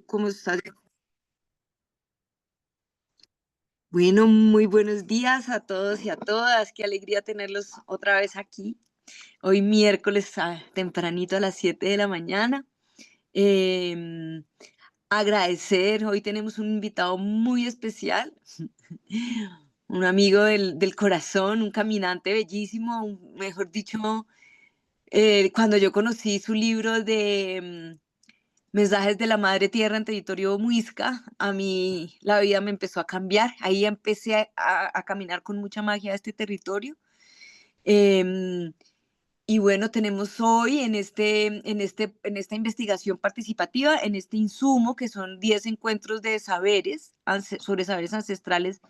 cómo estás? Bueno, muy buenos días a todos y a todas. Qué alegría tenerlos otra vez aquí. Hoy miércoles tempranito a las 7 de la mañana. Em, Agradecer, hoy tenemos un invitado muy especial, un amigo del corazón, un caminante bellísimo, mejor dicho, cuando yo conocí su libro de Mensajes de la Madre Tierra en territorio muisca, a mí la vida me empezó a cambiar. Ahí empecé a caminar con mucha magia este territorio. Em, y bueno, tenemos hoy en esta investigación participativa, en este insumo, que son 10 encuentros de saberes, sobre saberes ancestrales,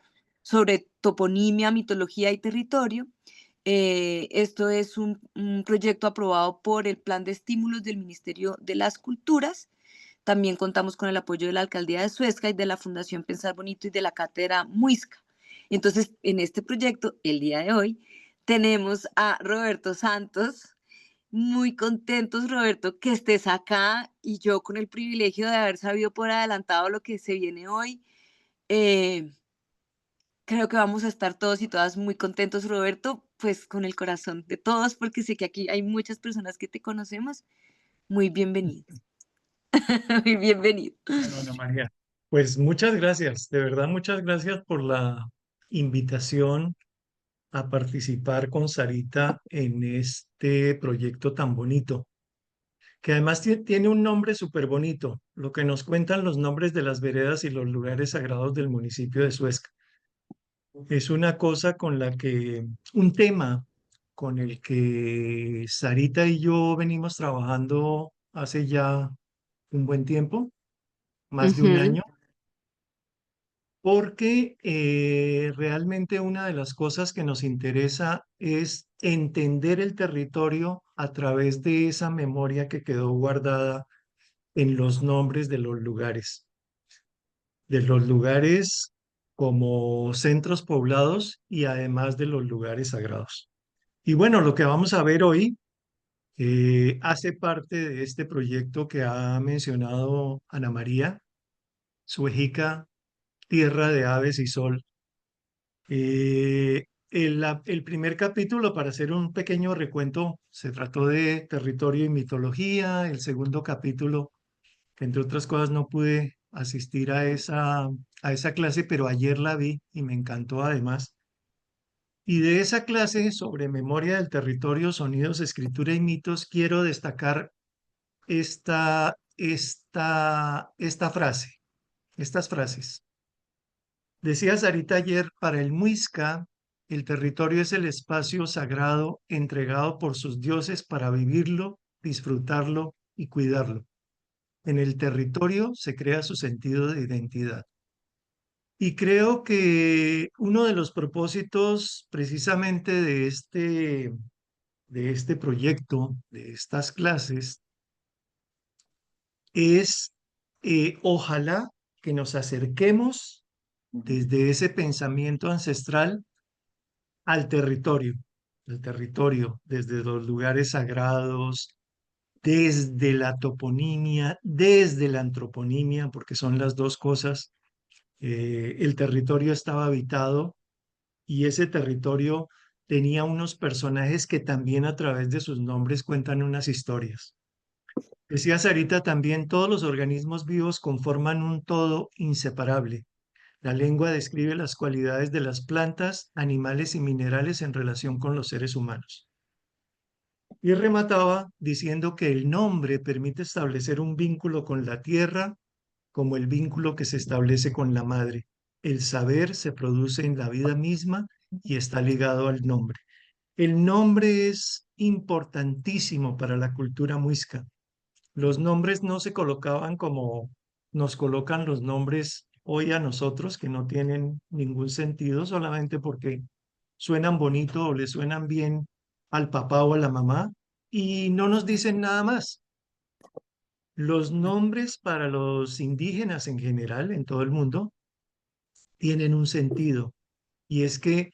sobre toponimia, mitología y territorio. Esto es un proyecto aprobado por el Plan de Estímulos del Ministerio de las Culturas. También contamos con el apoyo de la Alcaldía de Suezca y de la Fundación Pensar Bonito y de la Cátedra Muisca. Entonces, en este proyecto, el día de hoy, tenemos a Roberto Santos. Muy contentos, Roberto, que estés acá y yo con el privilegio de haber sabido por adelantado lo que se viene hoy. Eh, Creo que vamos a estar todos y todas muy contentos, Roberto, pues con el corazón de todos, porque sé que aquí hay muchas personas que te conocemos. Muy bienvenido, muy bienvenido. Bueno, Ana María, pues muchas gracias, de verdad muchas gracias por la invitación a participar con Sarita en este proyecto tan bonito, que además tiene un nombre súper bonito, lo que nos cuentan los nombres de las veredas y los lugares sagrados del municipio de Suezca. Es una cosa con la que, un tema con el que Sarita y yo venimos trabajando hace ya un buen tiempo, más de un Ujú, año. Porque realmente una de las cosas que nos interesa es entender el territorio a través de esa memoria que quedó guardada en los nombres de los lugares como centros poblados y además de los lugares sagrados. Y bueno, lo que vamos a ver hoy hace parte de este proyecto que ha mencionado Ana María, Suejica, Tierra de Aves y Sol. El primer capítulo, para hacer un pequeño recuento, se trató de territorio y mitología. El segundo capítulo, que entre otras cosas no pude asistir a esa clase, pero ayer la vi y me encantó además. Y de esa clase sobre memoria del territorio, sonidos, escritura y mitos, quiero destacar esta frase, estas frases. Decía Sarita ayer, para el Muisca, el territorio es el espacio sagrado entregado por sus dioses para vivirlo, disfrutarlo y cuidarlo. En el territorio se crea su sentido de identidad. Y creo que uno de los propósitos precisamente de este proyecto, de estas clases, es ojalá que nos acerquemos desde ese pensamiento ancestral al territorio, desde los lugares sagrados, desde la toponimia, desde la antroponimia, porque son las dos cosas. El territorio estaba habitado y ese territorio tenía unos personajes que también a través de sus nombres cuentan unas historias. Decía Sarita también, todos los organismos vivos conforman un todo inseparable. La lengua describe las cualidades de las plantas, animales y minerales en relación con los seres humanos. Y remataba diciendo que el nombre permite establecer un vínculo con la tierra como el vínculo que se establece con la madre. El saber se produce en la vida misma y está ligado al nombre. El nombre es importantísimo para la cultura muisca. Los nombres no se colocaban como nos colocan los nombres hoy a nosotros, que no tienen ningún sentido, solamente porque suenan bonito o le suenan bien al papá o a la mamá y no nos dicen nada más. Los nombres para los indígenas en general, en todo el mundo, tienen un sentido y es que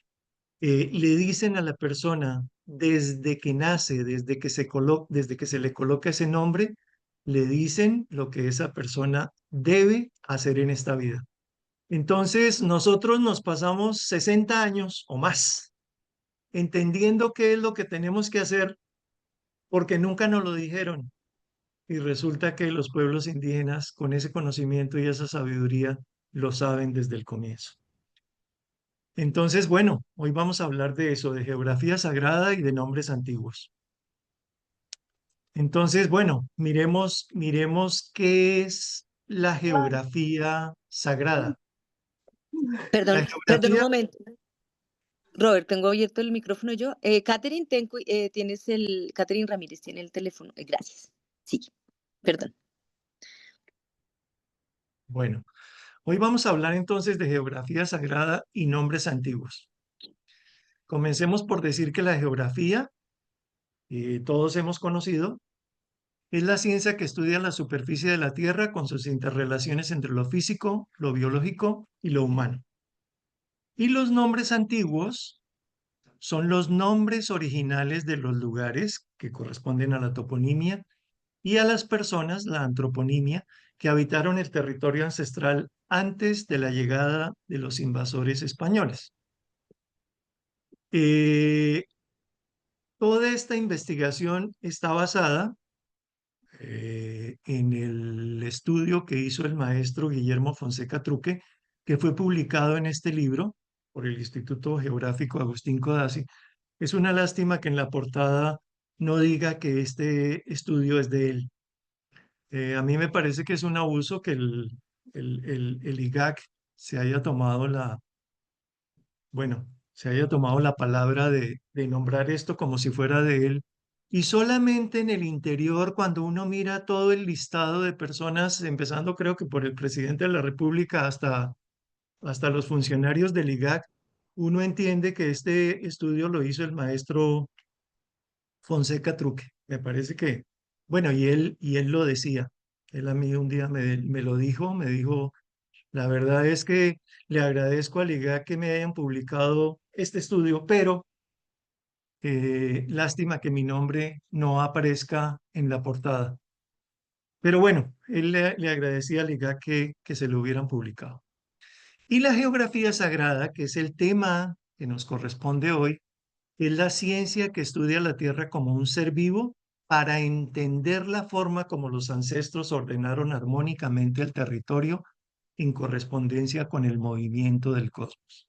le dicen a la persona desde que nace, desde que se le coloca ese nombre, le dicen lo que esa persona debe hacer en esta vida. Entonces, nosotros nos pasamos 60 años o más entendiendo qué es lo que tenemos que hacer porque nunca nos lo dijeron. Y resulta que los pueblos indígenas, con ese conocimiento y esa sabiduría, lo saben desde el comienzo. Entonces, bueno, hoy vamos a hablar de eso, de geografía sagrada y de nombres antiguos. Entonces, bueno, miremos qué es la geografía sagrada. Perdón, La perdón un geografía, momento. Robert, tengo abierto el micrófono yo. Catherine, Catherine Ramírez tiene el teléfono. Gracias. Sí, perdón. bueno, hoy vamos a hablar entonces de geografía sagrada y nombres antiguos. Comencemos por decir que la geografía, todos hemos conocido, es la ciencia que estudia la superficie de la Tierra con sus interrelaciones entre lo físico, lo biológico y lo humano. Y los nombres antiguos son los nombres originales de los lugares que corresponden a la toponimia y a las personas, la antroponimia, que habitaron el territorio ancestral antes de la llegada de los invasores españoles. Eh, Toda esta investigación está basada en el estudio que hizo el maestro Guillermo Fonseca Truque, que fue publicado en este libro por el Instituto Geográfico Agustín Codazzi. Es una lástima que en la portada no diga que este estudio es de él. A mí me parece que es un abuso que el IGAC se haya tomado bueno, se haya tomado la palabra de nombrar esto como si fuera de él. Y solamente en el interior, cuando uno mira todo el listado de personas, empezando creo que por el presidente de la República hasta los funcionarios del IGAC, uno entiende que este estudio lo hizo el maestro Fonseca Truque. Me parece que, bueno, y él lo decía. Él a mí un día me lo dijo, me dijo, la verdad es que le agradezco a Liga que me hayan publicado este estudio, pero lástima que mi nombre no aparezca en la portada. Pero bueno, él le agradecía a Liga que se lo hubieran publicado. Y la geografía sagrada, que es el tema que nos corresponde hoy, es la ciencia que estudia la Tierra como un ser vivo para entender la forma como los ancestros ordenaron armónicamente el territorio en correspondencia con el movimiento del cosmos.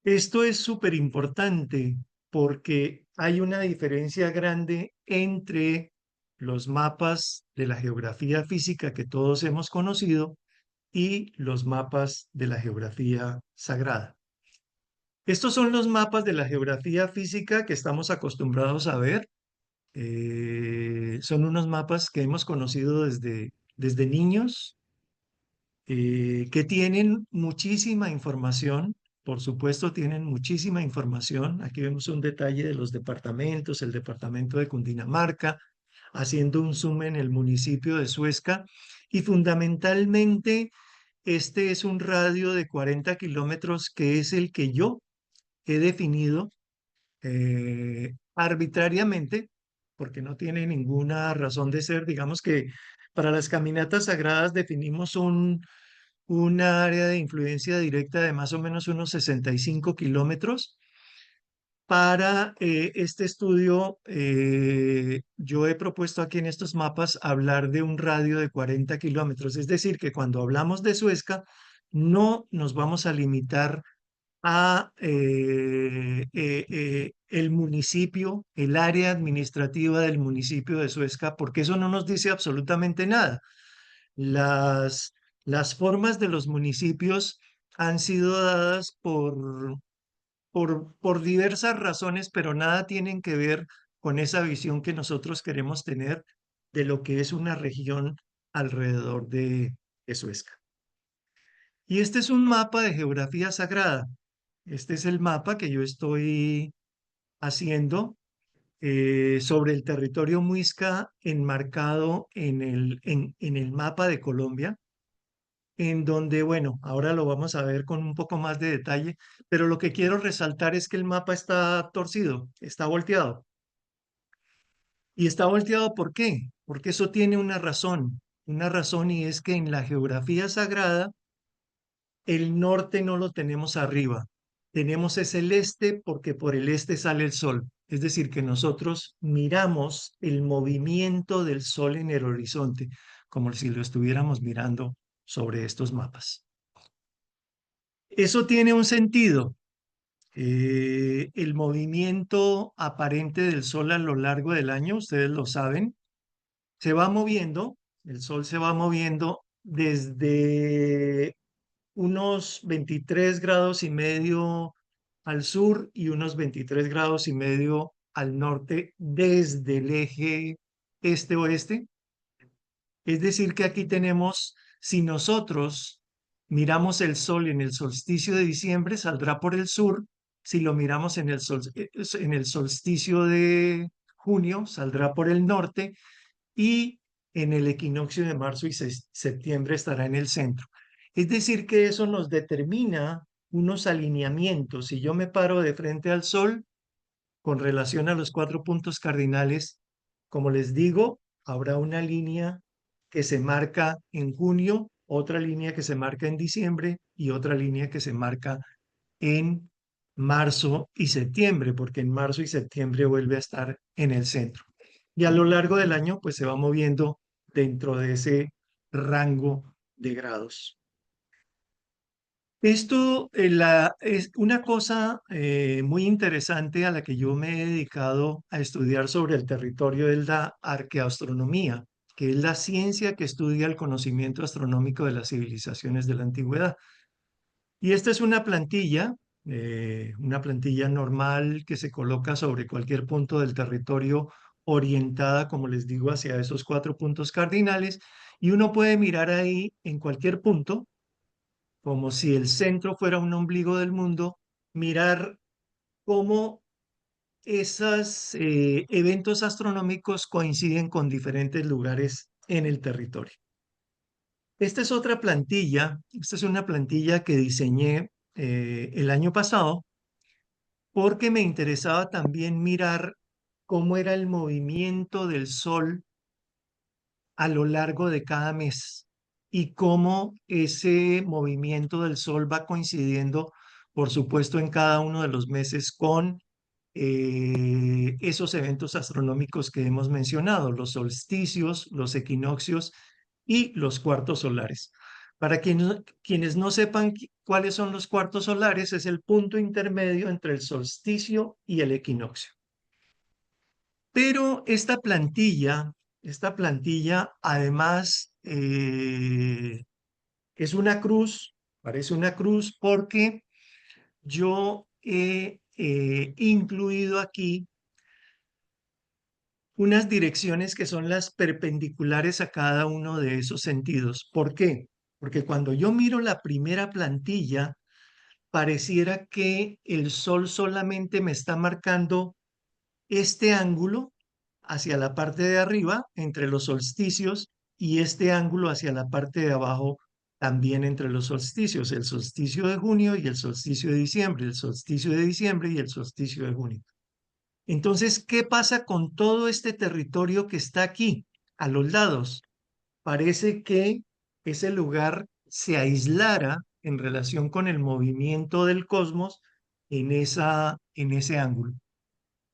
Esto es súper importante porque hay una diferencia grande entre los mapas de la geografía física que todos hemos conocido y los mapas de la geografía sagrada. Estos son los mapas de la geografía física que estamos acostumbrados a ver. Son unos mapas que hemos conocido desde niños, que tienen muchísima información. Por supuesto, tienen muchísima información. Aquí vemos un detalle de los departamentos, el departamento de Cundinamarca, haciendo un zoom en el municipio de Suezca. Y fundamentalmente, este es un radio de 40 kilómetros que es el que yo he definido arbitrariamente, porque no tiene ninguna razón de ser. Digamos que para las caminatas sagradas definimos un área de influencia directa de más o menos unos 65 kilómetros. Para este estudio, yo he propuesto aquí en estos mapas hablar de un radio de 40 kilómetros, es decir, que cuando hablamos de Suezca, no nos vamos a limitar a el municipio, el área administrativa del municipio de Suezca, porque eso no nos dice absolutamente nada. Las, las formas de los municipios han sido dadas por diversas razones, pero nada tienen que ver con esa visión que nosotros queremos tener de lo que es una región alrededor de Suezca. Y este es un mapa de geografía sagrada. Este es el mapa que yo estoy haciendo sobre el territorio muisca enmarcado en el mapa de Colombia, en donde, bueno, ahora lo vamos a ver con un poco más de detalle, pero lo que quiero resaltar es que el mapa está torcido, está volteado. ¿Y está volteado por qué? porque eso tiene una razón y es que en la geografía sagrada el norte no lo tenemos arriba, tenemos es el este porque por el este sale el sol. Es decir, que nosotros miramos el movimiento del sol en el horizonte, como si lo estuviéramos mirando sobre estos mapas. Eso tiene un sentido. El movimiento aparente del sol a lo largo del año, ustedes lo saben, se va moviendo, el sol se va moviendo desde unos 23 grados y medio al sur y unos 23 grados y medio al norte desde el eje este-oeste. Es decir, que aquí tenemos, si nosotros miramos el sol en el solsticio de diciembre, saldrá por el sur. Si lo miramos en el solsticio de junio, saldrá por el norte. Y en el equinoccio de marzo y septiembre estará en el centro. Es decir, que eso nos determina unos alineamientos. Si yo me paro de frente al sol, con relación a los 4 puntos cardinales, como les digo, habrá una línea que se marca en junio, otra línea que se marca en diciembre y otra línea que se marca en marzo y septiembre, porque en marzo y septiembre vuelve a estar en el centro. Y a lo largo del año, pues se va moviendo dentro de ese rango de grados. Esto es una cosa muy interesante a la que yo me he dedicado a estudiar sobre el territorio, es la arqueoastronomía, que es la ciencia que estudia el conocimiento astronómico de las civilizaciones de la antigüedad. Y esta es una plantilla normal que se coloca sobre cualquier punto del territorio orientada, como les digo, hacia esos 4 puntos cardinales. Y uno puede mirar ahí en cualquier punto como si el centro fuera un ombligo del mundo, mirar cómo esos eventos astronómicos coinciden con diferentes lugares en el territorio. Esta es otra plantilla, esta es una plantilla que diseñé el año pasado porque me interesaba también mirar cómo era el movimiento del Sol a lo largo de cada mes y cómo ese movimiento del sol va coincidiendo, por supuesto, en cada uno de los meses con esos eventos astronómicos que hemos mencionado, los solsticios, los equinoccios y los cuartos solares. Para quienes no sepan cuáles son los cuartos solares, es el punto intermedio entre el solsticio y el equinoccio. Pero esta plantilla además es una cruz, parece una cruz porque yo he incluido aquí unas direcciones que son las perpendiculares a cada uno de esos sentidos. ¿Por qué? Porque cuando yo miro la primera plantilla, pareciera que el sol solamente me está marcando este ángulo hacia la parte de arriba entre los solsticios y este ángulo hacia la parte de abajo también entre los solsticios, el solsticio de junio y el solsticio de diciembre, el solsticio de diciembre y el solsticio de junio. Entonces, ¿qué pasa con todo este territorio que está aquí, a los lados? Parece que ese lugar se aislara en relación con el movimiento del cosmos en ese ángulo.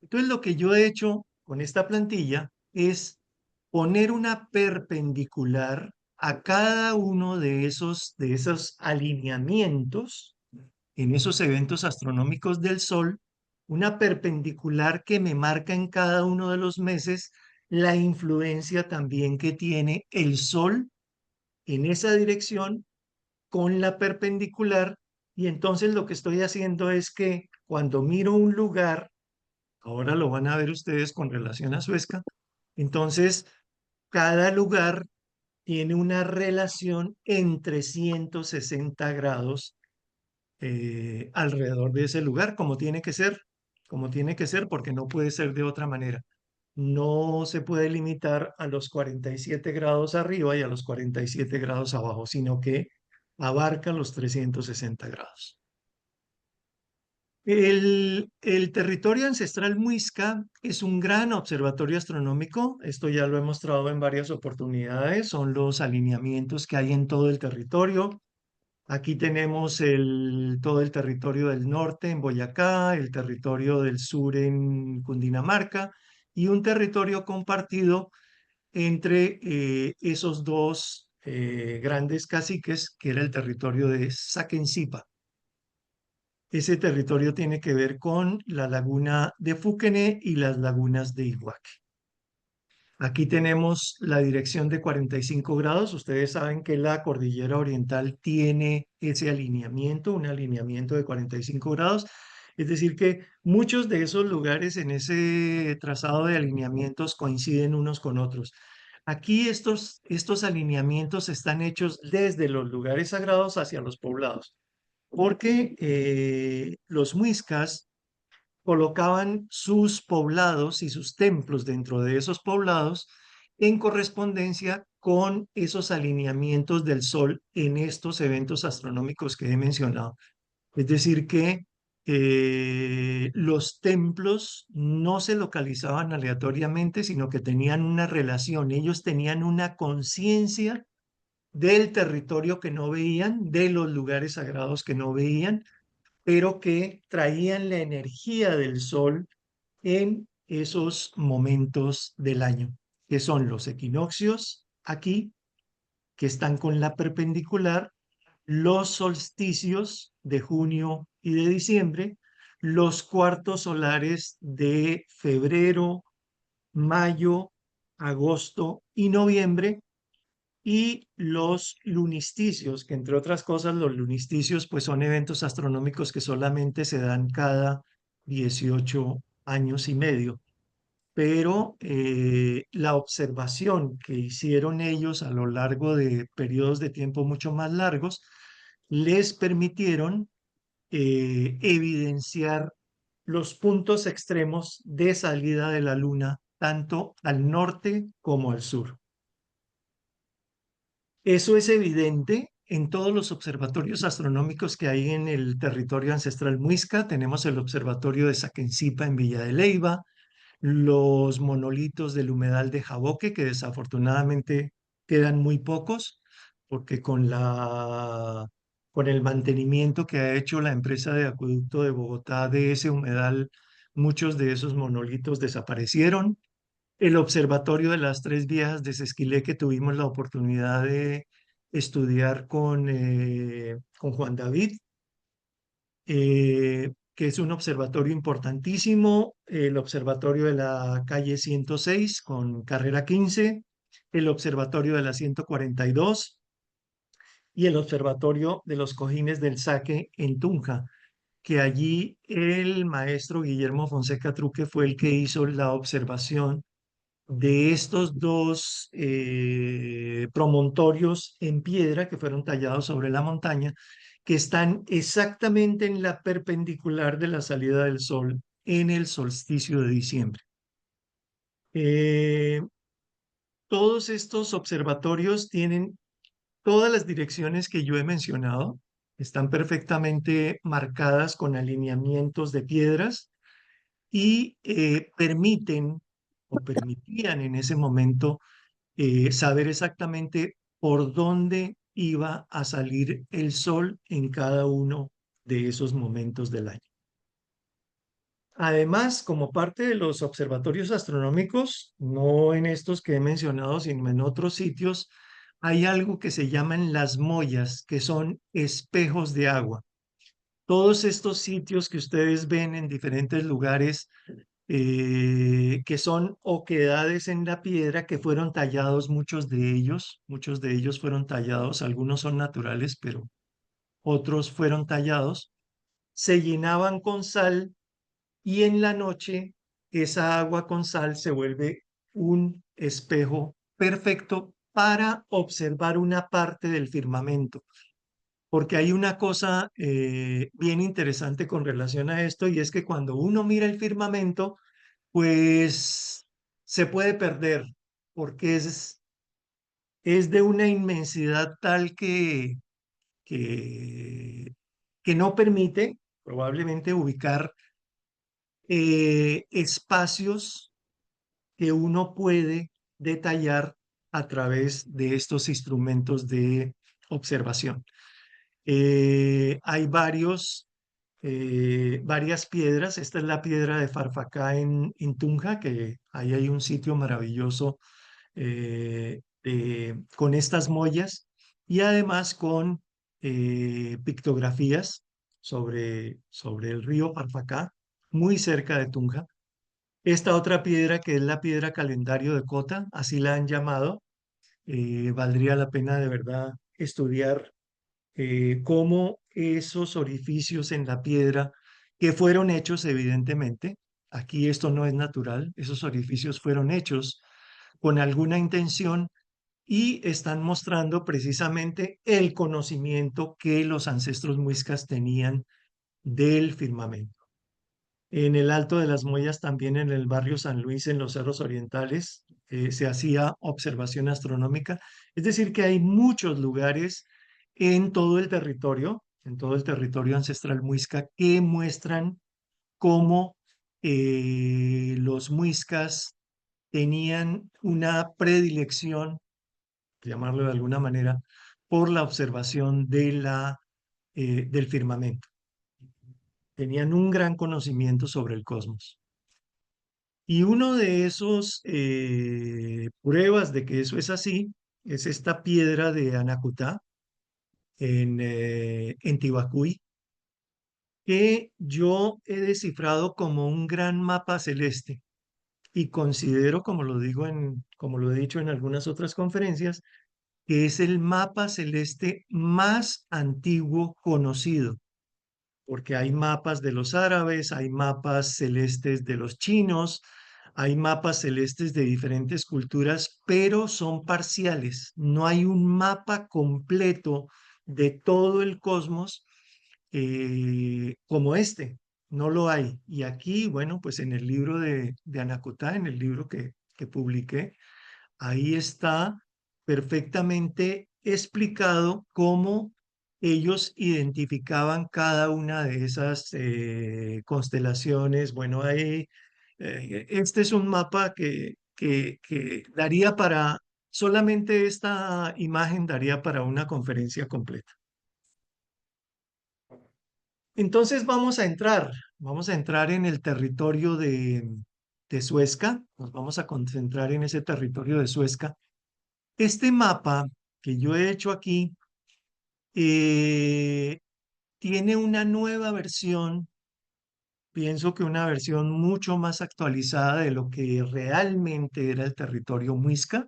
Entonces, lo que yo he hecho con esta plantilla es poner una perpendicular a cada uno de esos alineamientos en esos eventos astronómicos del Sol, una perpendicular que me marca en cada uno de los meses la influencia también que tiene el Sol en esa dirección con la perpendicular. Y entonces lo que estoy haciendo es que cuando miro un lugar, ahora lo van a ver ustedes con relación a Suezca. Entonces, cada lugar tiene una relación en 360 grados alrededor de ese lugar, como tiene que ser, porque no puede ser de otra manera. No se puede limitar a los 47 grados arriba y a los 47 grados abajo, sino que abarca los 360 grados. El territorio ancestral Muisca es un gran observatorio astronómico. Esto ya lo he mostrado en varias oportunidades. Son los alineamientos que hay en todo el territorio. Aquí tenemos todo el territorio del norte en Boyacá, el territorio del sur en Cundinamarca y un territorio compartido entre esos dos grandes caciques, que era el territorio de Saquencipa. Ese territorio tiene que ver con la laguna de Fuquené y las lagunas de Iguaque. Aquí tenemos la dirección de 45 grados. Ustedes saben que la cordillera oriental tiene ese alineamiento, un alineamiento de 45 grados. Es decir, que muchos de esos lugares en ese trazado de alineamientos coinciden unos con otros. Aquí estos alineamientos están hechos desde los lugares sagrados hacia los poblados, porque los muiscas colocaban sus poblados y sus templos dentro de esos poblados en correspondencia con esos alineamientos del Sol en estos eventos astronómicos que he mencionado. Es decir, que los templos no se localizaban aleatoriamente, sino que tenían una relación, ellos tenían una conciencia del territorio que no veían, de los lugares sagrados que no veían, pero que traían la energía del sol en esos momentos del año, que son los equinoccios aquí, que están con la perpendicular, los solsticios de junio y de diciembre, los cuartos solares de febrero, mayo, agosto y noviembre, y los lunisticios, que entre otras cosas los lunisticios pues son eventos astronómicos que solamente se dan cada 18 años y medio. Pero la observación que hicieron ellos a lo largo de periodos de tiempo mucho más largos les permitieron evidenciar los puntos extremos de salida de la Luna, tanto al norte como al sur. Eso es evidente en todos los observatorios astronómicos que hay en el territorio ancestral Muisca. Tenemos el observatorio de Saquencipa en Villa de Leyva, los monolitos del humedal de Jaboque, que desafortunadamente quedan muy pocos, porque con el mantenimiento que ha hecho la empresa de acueducto de Bogotá de ese humedal, muchos de esos monolitos desaparecieron. El observatorio de las Tres Viejas de Sesquilé, que tuvimos la oportunidad de estudiar con Juan David, que es un observatorio importantísimo, el observatorio de la calle 106 con carrera 15, el observatorio de la 142 y el observatorio de los Cojines del Saque en Tunja, que allí el maestro Guillermo Fonseca Truque fue el que hizo la observación de estos dos promontorios en piedra que fueron tallados sobre la montaña, que están exactamente en la perpendicular de la salida del sol en el solsticio de diciembre. Eh, todos estos observatorios tienen todas las direcciones que yo he mencionado, están perfectamente marcadas con alineamientos de piedras y permiten o permitían en ese momento saber exactamente por dónde iba a salir el sol en cada uno de esos momentos del año. Además, como parte de los observatorios astronómicos, no en estos que he mencionado, sino en otros sitios, hay algo que se llaman las mollas, que son espejos de agua. Todos estos sitios que ustedes ven en diferentes lugares que son oquedades en la piedra que fueron tallados muchos de ellos fueron tallados, algunos son naturales, pero otros fueron tallados, se llenaban con sal y en la noche esa agua con sal se vuelve un espejo perfecto para observar una parte del firmamento. Porque hay una cosa bien interesante con relación a esto y es que cuando uno mira el firmamento, pues se puede perder porque es de una inmensidad tal que, que no permite probablemente ubicar espacios que uno puede detallar a través de estos instrumentos de observación. Hay varias piedras. Esta es la piedra de Farfacá en Tunja, que ahí hay un sitio maravilloso con estas mollas y además con pictografías sobre el río Farfacá, muy cerca de Tunja. Esta otra piedra que es la piedra calendario de Cota, así la han llamado, valdría la pena de verdad estudiar cómo esos orificios en la piedra, que fueron hechos evidentemente, aquí esto no es natural, esos orificios fueron hechos con alguna intención y están mostrando precisamente el conocimiento que los ancestros muiscas tenían del firmamento. En el Alto de las Mollas, también en el barrio San Luis, en los Cerros Orientales, se hacía observación astronómica. Es decir, que hay muchos lugares en todo el territorio ancestral muisca, que muestran cómo los muiscas tenían una predilección, llamarlo de alguna manera, por la observación del firmamento. Tenían un gran conocimiento sobre el cosmos. Y uno de esos pruebas de que eso es así es esta piedra de Anacutá en Tibacuy, que yo he descifrado como un gran mapa celeste y considero, como lo he dicho en algunas otras conferencias, que es el mapa celeste más antiguo conocido, porque hay mapas de los árabes, hay mapas celestes de los chinos, hay mapas celestes de diferentes culturas, pero son parciales. No hay un mapa completo de todo el cosmos como este. No lo hay. Y aquí, bueno, pues en el libro de Anacotá, en el libro que publiqué, ahí está perfectamente explicado cómo ellos identificaban cada una de esas constelaciones. Bueno, este es un mapa que daría solamente esta imagen daría para una conferencia completa. Entonces vamos a entrar en el territorio de Suezca, nos vamos a concentrar en ese territorio de Suezca. Este mapa que yo he hecho aquí eh, tiene una nueva versión, pienso que una versión mucho más actualizada de lo que realmente era el territorio muisca.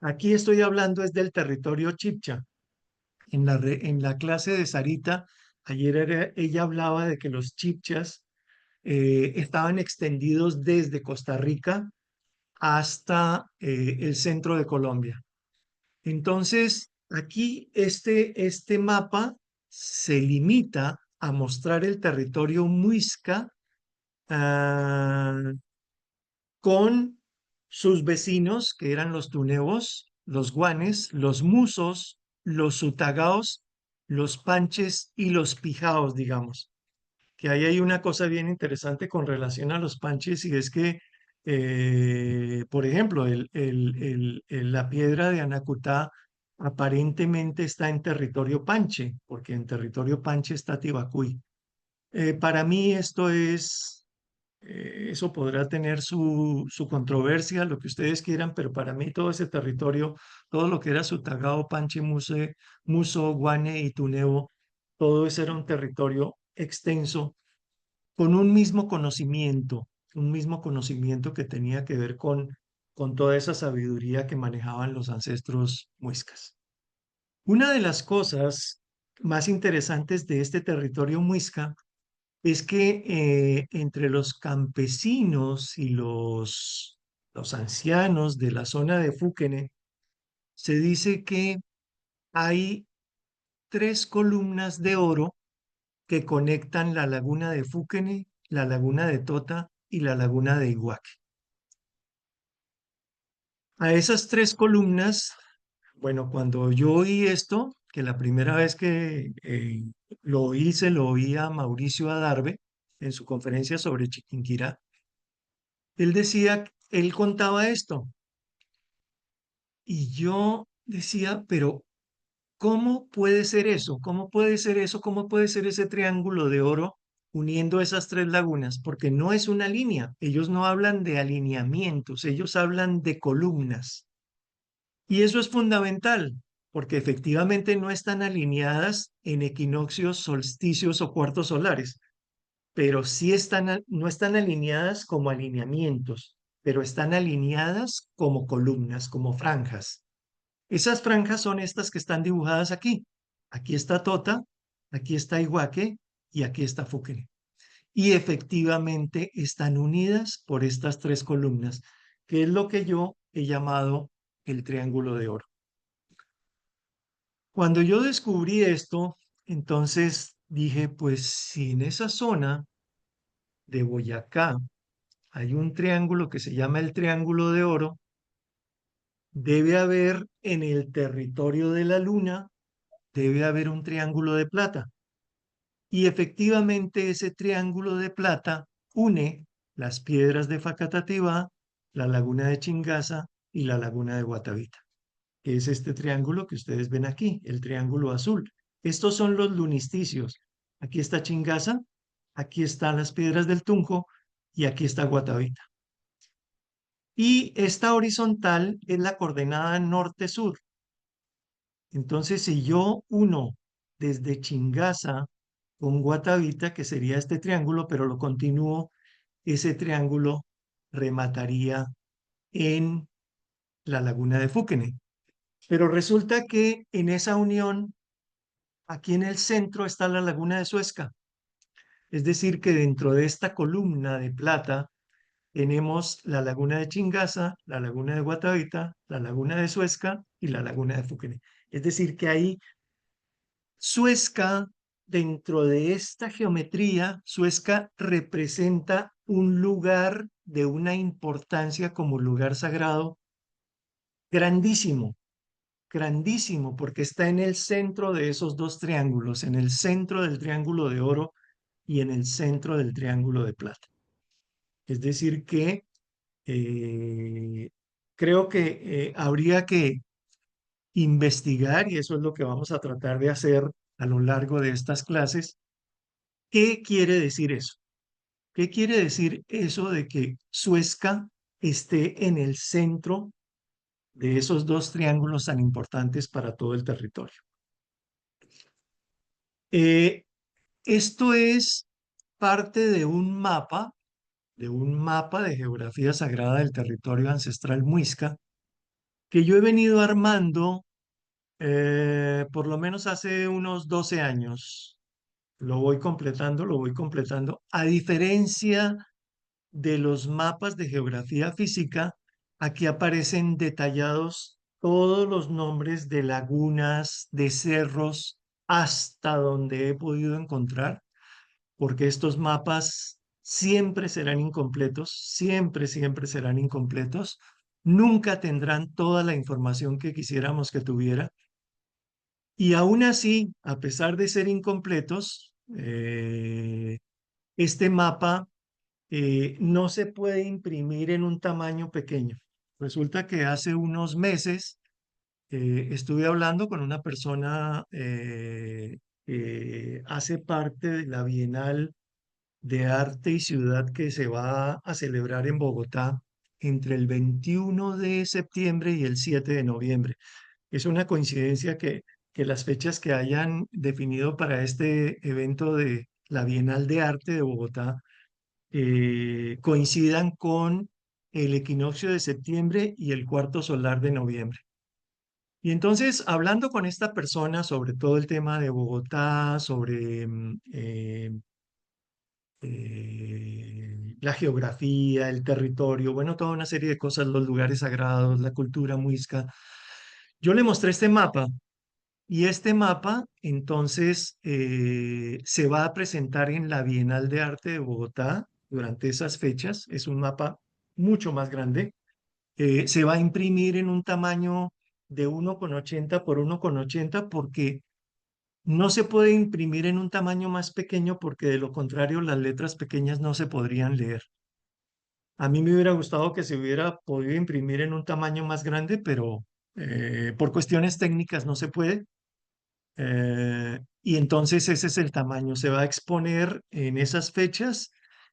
Aquí estoy hablando es del territorio chipcha. En la clase de Sarita, ella hablaba de que los chipchas estaban extendidos desde Costa Rica hasta el centro de Colombia. Entonces, aquí este mapa se limita a mostrar el territorio muisca ah, con sus vecinos, que eran los tunebos, los guanes, los musos, los sutagaos, los panches y los pijaos, digamos. Que ahí hay una cosa bien interesante con relación a los panches y es que, por ejemplo, la piedra de Anacutá aparentemente está en territorio panche, porque en territorio panche está Tibacuy. Para mí eso podrá tener su controversia, lo que ustedes quieran, pero para mí todo ese territorio, todo lo que era Sutagao, Panche, Muso, Guane y Tunebo, todo eso era un territorio extenso con un mismo conocimiento que tenía que ver con toda esa sabiduría que manejaban los ancestros muiscas. Una de las cosas más interesantes de este territorio muisca es que entre los campesinos y los ancianos de la zona de Fúquene, se dice que hay tres columnas de oro que conectan la laguna de Fúquene, la laguna de Tota y la laguna de Iguaque. A esas tres columnas, bueno, cuando yo oí esto, que la primera vez que lo oí, se lo oí a Mauricio Adarve en su conferencia sobre Chiquinquirá. Él decía, él contaba esto, y yo decía, pero ¿cómo puede ser eso? ¿Cómo puede ser eso? ¿Cómo puede ser ese triángulo de oro uniendo esas tres lagunas? Porque no es una línea. Ellos no hablan de alineamientos, ellos hablan de columnas. Y eso es fundamental, porque efectivamente no están alineadas en equinoccios, solsticios o cuartos solares, pero sí están, no están alineadas como alineamientos, pero están alineadas como columnas, como franjas. Esas franjas son estas que están dibujadas aquí. Aquí está Tota, aquí está Iguaque y aquí está Fúquene. Y efectivamente están unidas por estas tres columnas, que es lo que yo he llamado el triángulo de oro. Cuando yo descubrí esto, entonces dije, pues si en esa zona de Boyacá hay un triángulo que se llama el triángulo de oro, debe haber en el territorio de la luna, debe haber un triángulo de plata. Y efectivamente ese triángulo de plata une las piedras de Facatativá, la laguna de Chingaza y la laguna de Guatavita, que es este triángulo que ustedes ven aquí, el triángulo azul. Estos son los lunisticios. Aquí está Chingaza, aquí están las piedras del Tunjo y aquí está Guatavita. Y esta horizontal es la coordenada norte-sur. Entonces, si yo uno desde Chingaza con Guatavita, que sería este triángulo, pero lo continúo, ese triángulo remataría en la laguna de Fúquene. Pero resulta que en esa unión, aquí en el centro está la laguna de Suezca. Es decir, que dentro de esta columna de plata tenemos la laguna de Chingaza, la laguna de Guatavita, la laguna de Suezca y la laguna de Fúquene. Es decir, que ahí Suezca, dentro de esta geometría, Suezca representa un lugar de una importancia como lugar sagrado grandísimo, grandísimo, porque está en el centro de esos dos triángulos, en el centro del triángulo de oro y en el centro del triángulo de plata. Es decir, que eh, creo que habría que investigar, y eso es lo que vamos a tratar de hacer a lo largo de estas clases. ¿Qué quiere decir eso? ¿Qué quiere decir eso de que Suezca esté en el centro de esos dos triángulos tan importantes para todo el territorio? Eh, Esto es parte de un mapa de geografía sagrada del territorio ancestral muisca, que yo he venido armando por lo menos hace unos 12 años. Lo voy completando. A diferencia de los mapas de geografía física, aquí aparecen detallados todos los nombres de lagunas, de cerros, hasta donde he podido encontrar, porque estos mapas siempre serán incompletos, siempre, siempre serán incompletos. Nunca tendrán toda la información que quisiéramos que tuviera. Y aún así, a pesar de ser incompletos, este mapa no se puede imprimir en un tamaño pequeño. Resulta que hace unos meses estuve hablando con una persona que hace parte de la Bienal de Arte y Ciudad que se va a celebrar en Bogotá entre el 21 de septiembre y el 7 de noviembre. Es una coincidencia que las fechas que hayan definido para este evento de la Bienal de Arte de Bogotá coincidan con el equinoccio de septiembre y el cuarto solar de noviembre. Y entonces, hablando con esta persona sobre todo el tema de Bogotá, sobre la geografía, el territorio, bueno, toda una serie de cosas, los lugares sagrados, la cultura muisca, yo le mostré este mapa. Y este mapa, entonces, se va a presentar en la Bienal de Arte de Bogotá durante esas fechas. Es un mapa mucho más grande. Se va a imprimir en un tamaño de 1,80 por 1,80 porque no se puede imprimir en un tamaño más pequeño porque de lo contrario las letras pequeñas no se podrían leer. A mí me hubiera gustado que se hubiera podido imprimir en un tamaño más grande, pero por cuestiones técnicas no se puede. Y entonces ese es el tamaño. Se va a exponer en esas fechas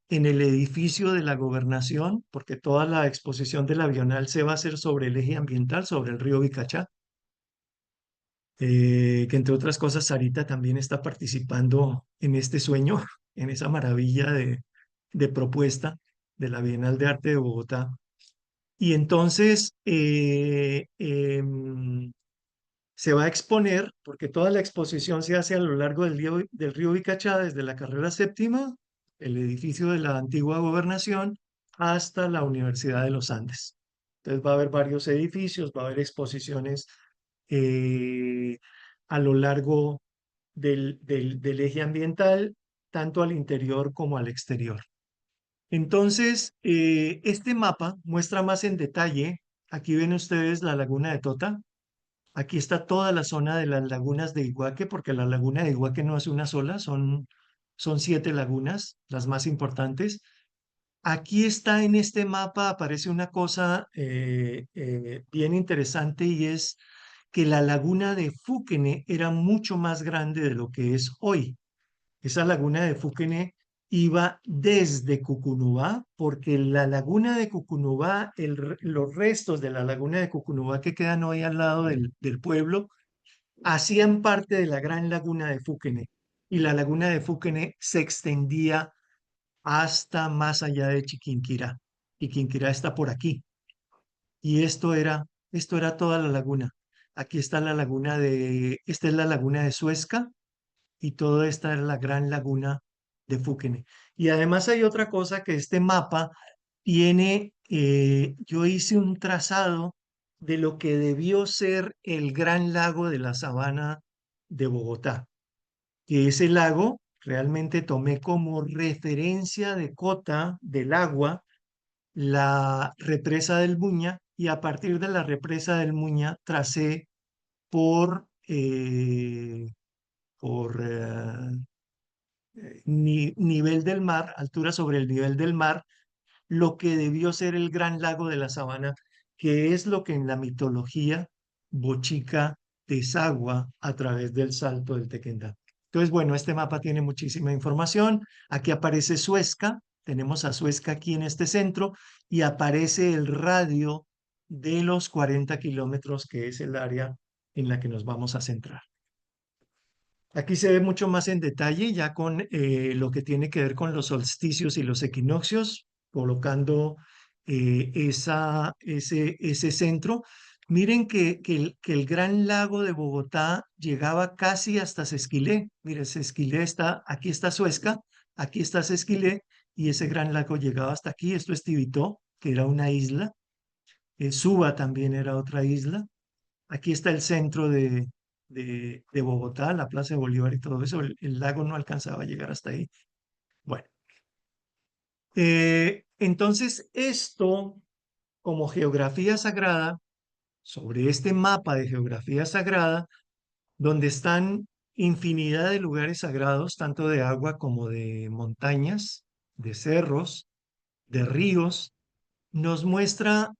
en el edificio de la gobernación, porque toda la exposición de la Bienal se va a hacer sobre el eje ambiental, sobre el río Vicachá, que entre otras cosas Sarita también está participando en este sueño, en esa maravilla de propuesta de la Bienal de Arte de Bogotá. Y entonces se va a exponer, porque toda la exposición se hace a lo largo del río Vicachá, desde la carrera séptima, el edificio de la antigua gobernación, hasta la Universidad de los Andes. Entonces va a haber varios edificios, va a haber exposiciones eh, a lo largo del eje ambiental, tanto al interior como al exterior. Entonces, este mapa muestra más en detalle, aquí ven ustedes la laguna de Tota, aquí está toda la zona de las lagunas de Iguaque, porque la laguna de Iguaque no es una sola, son 7 lagunas, las más importantes. Aquí está en este mapa, aparece una cosa bien interesante y es que la laguna de Fúquene era mucho más grande de lo que es hoy. Esa laguna de Fúquene iba desde Cucunubá, porque la laguna de Cucunubá, los restos de la laguna de Cucunubá que quedan hoy al lado del pueblo, hacían parte de la gran laguna de Fúquene. Y la laguna de Fúquene se extendía hasta más allá de Chiquinquirá. Y Quinquirá está por aquí. Y esto era toda la laguna. Aquí está la laguna esta es la laguna de Suezca, y toda esta es la gran laguna de Fúquene. Y además hay otra cosa que este mapa tiene, yo hice un trazado de lo que debió ser el gran lago de la Sabana de Bogotá, que ese lago realmente tomé como referencia de cota del agua la represa del Muña, y a partir de la represa del Muña tracé por, por nivel del mar, altura sobre el nivel del mar, lo que debió ser el gran lago de la Sabana, que es lo que en la mitología Bochica desagua a través del Salto del Tequendá. Entonces, bueno, este mapa tiene muchísima información. Aquí aparece Suezca, tenemos a Suezca aquí en este centro, y aparece el radio de los 40 kilómetros, que es el área en la que nos vamos a centrar. Aquí se ve mucho más en detalle, ya con lo que tiene que ver con los solsticios y los equinoccios, colocando ese centro. Miren que el gran lago de Bogotá llegaba casi hasta Sesquilé. Miren, Sesquilé está, aquí está Suezca, aquí está Sesquilé, y ese gran lago llegaba hasta aquí. Esto es Tibitó, que era una isla. Suba también era otra isla. Aquí está el centro de Bogotá, la Plaza de Bolívar y todo eso. El lago no alcanzaba a llegar hasta ahí. Bueno, entonces esto, como geografía sagrada, sobre este mapa de geografía sagrada, donde están infinidad de lugares sagrados, tanto de agua como de montañas, de cerros, de ríos, nos muestra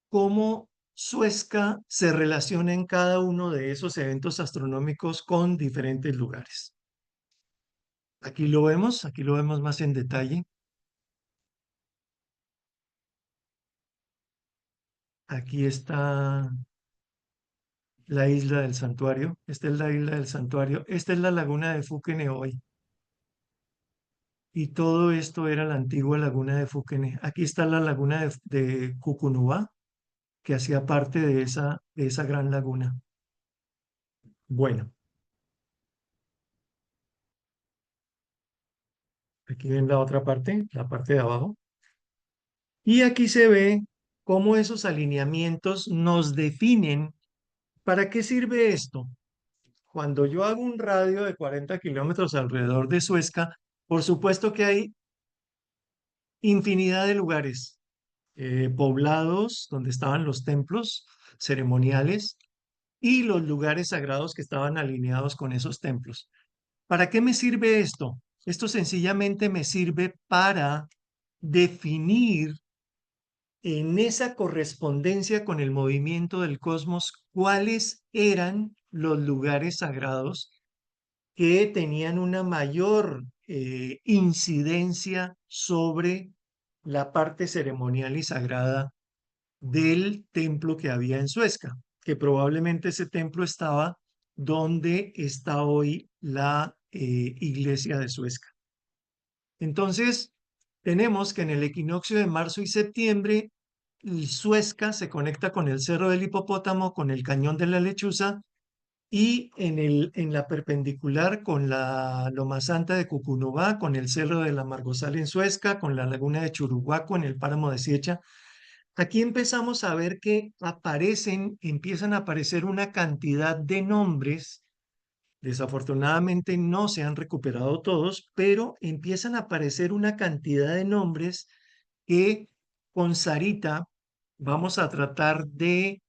cómo Suezca se relaciona en cada uno de esos eventos astronómicos con diferentes lugares. Aquí lo vemos más en detalle. Aquí está la isla del santuario. Esta es la isla del santuario. Esta es la laguna de Fuquene hoy. Y todo esto era la antigua laguna de Fuquene. Aquí está la laguna de Cucunubá, que hacía parte de esa gran laguna. Bueno, aquí ven la otra parte, la parte de abajo. Y aquí se ve cómo esos alineamientos nos definen. ¿Para qué sirve esto? Cuando yo hago un radio de 40 kilómetros alrededor de Suezca, por supuesto que hay infinidad de lugares, poblados donde estaban los templos ceremoniales, y los lugares sagrados que estaban alineados con esos templos. ¿Para qué me sirve esto? Esto sencillamente me sirve para definir en esa correspondencia con el movimiento del cosmos cuáles eran los lugares sagrados que tenían una mayor incidencia sobre la parte ceremonial y sagrada del templo que había en Suezca, que probablemente ese templo estaba donde está hoy la iglesia de Suezca. Entonces, tenemos que en el equinoccio de marzo y septiembre, el Suezca se conecta con el Cerro del Hipopótamo, con el Cañón de la Lechuza y en la perpendicular con la Loma Santa de Cucunubá, con el Cerro de la Margozal en Suezca, con la Laguna de Churuguaco en el Páramo de Siecha. Aquí empezamos a ver que empiezan a aparecer una cantidad de nombres. Desafortunadamente no se han recuperado todos, pero empiezan a aparecer una cantidad de nombres que con Sarita vamos a tratar de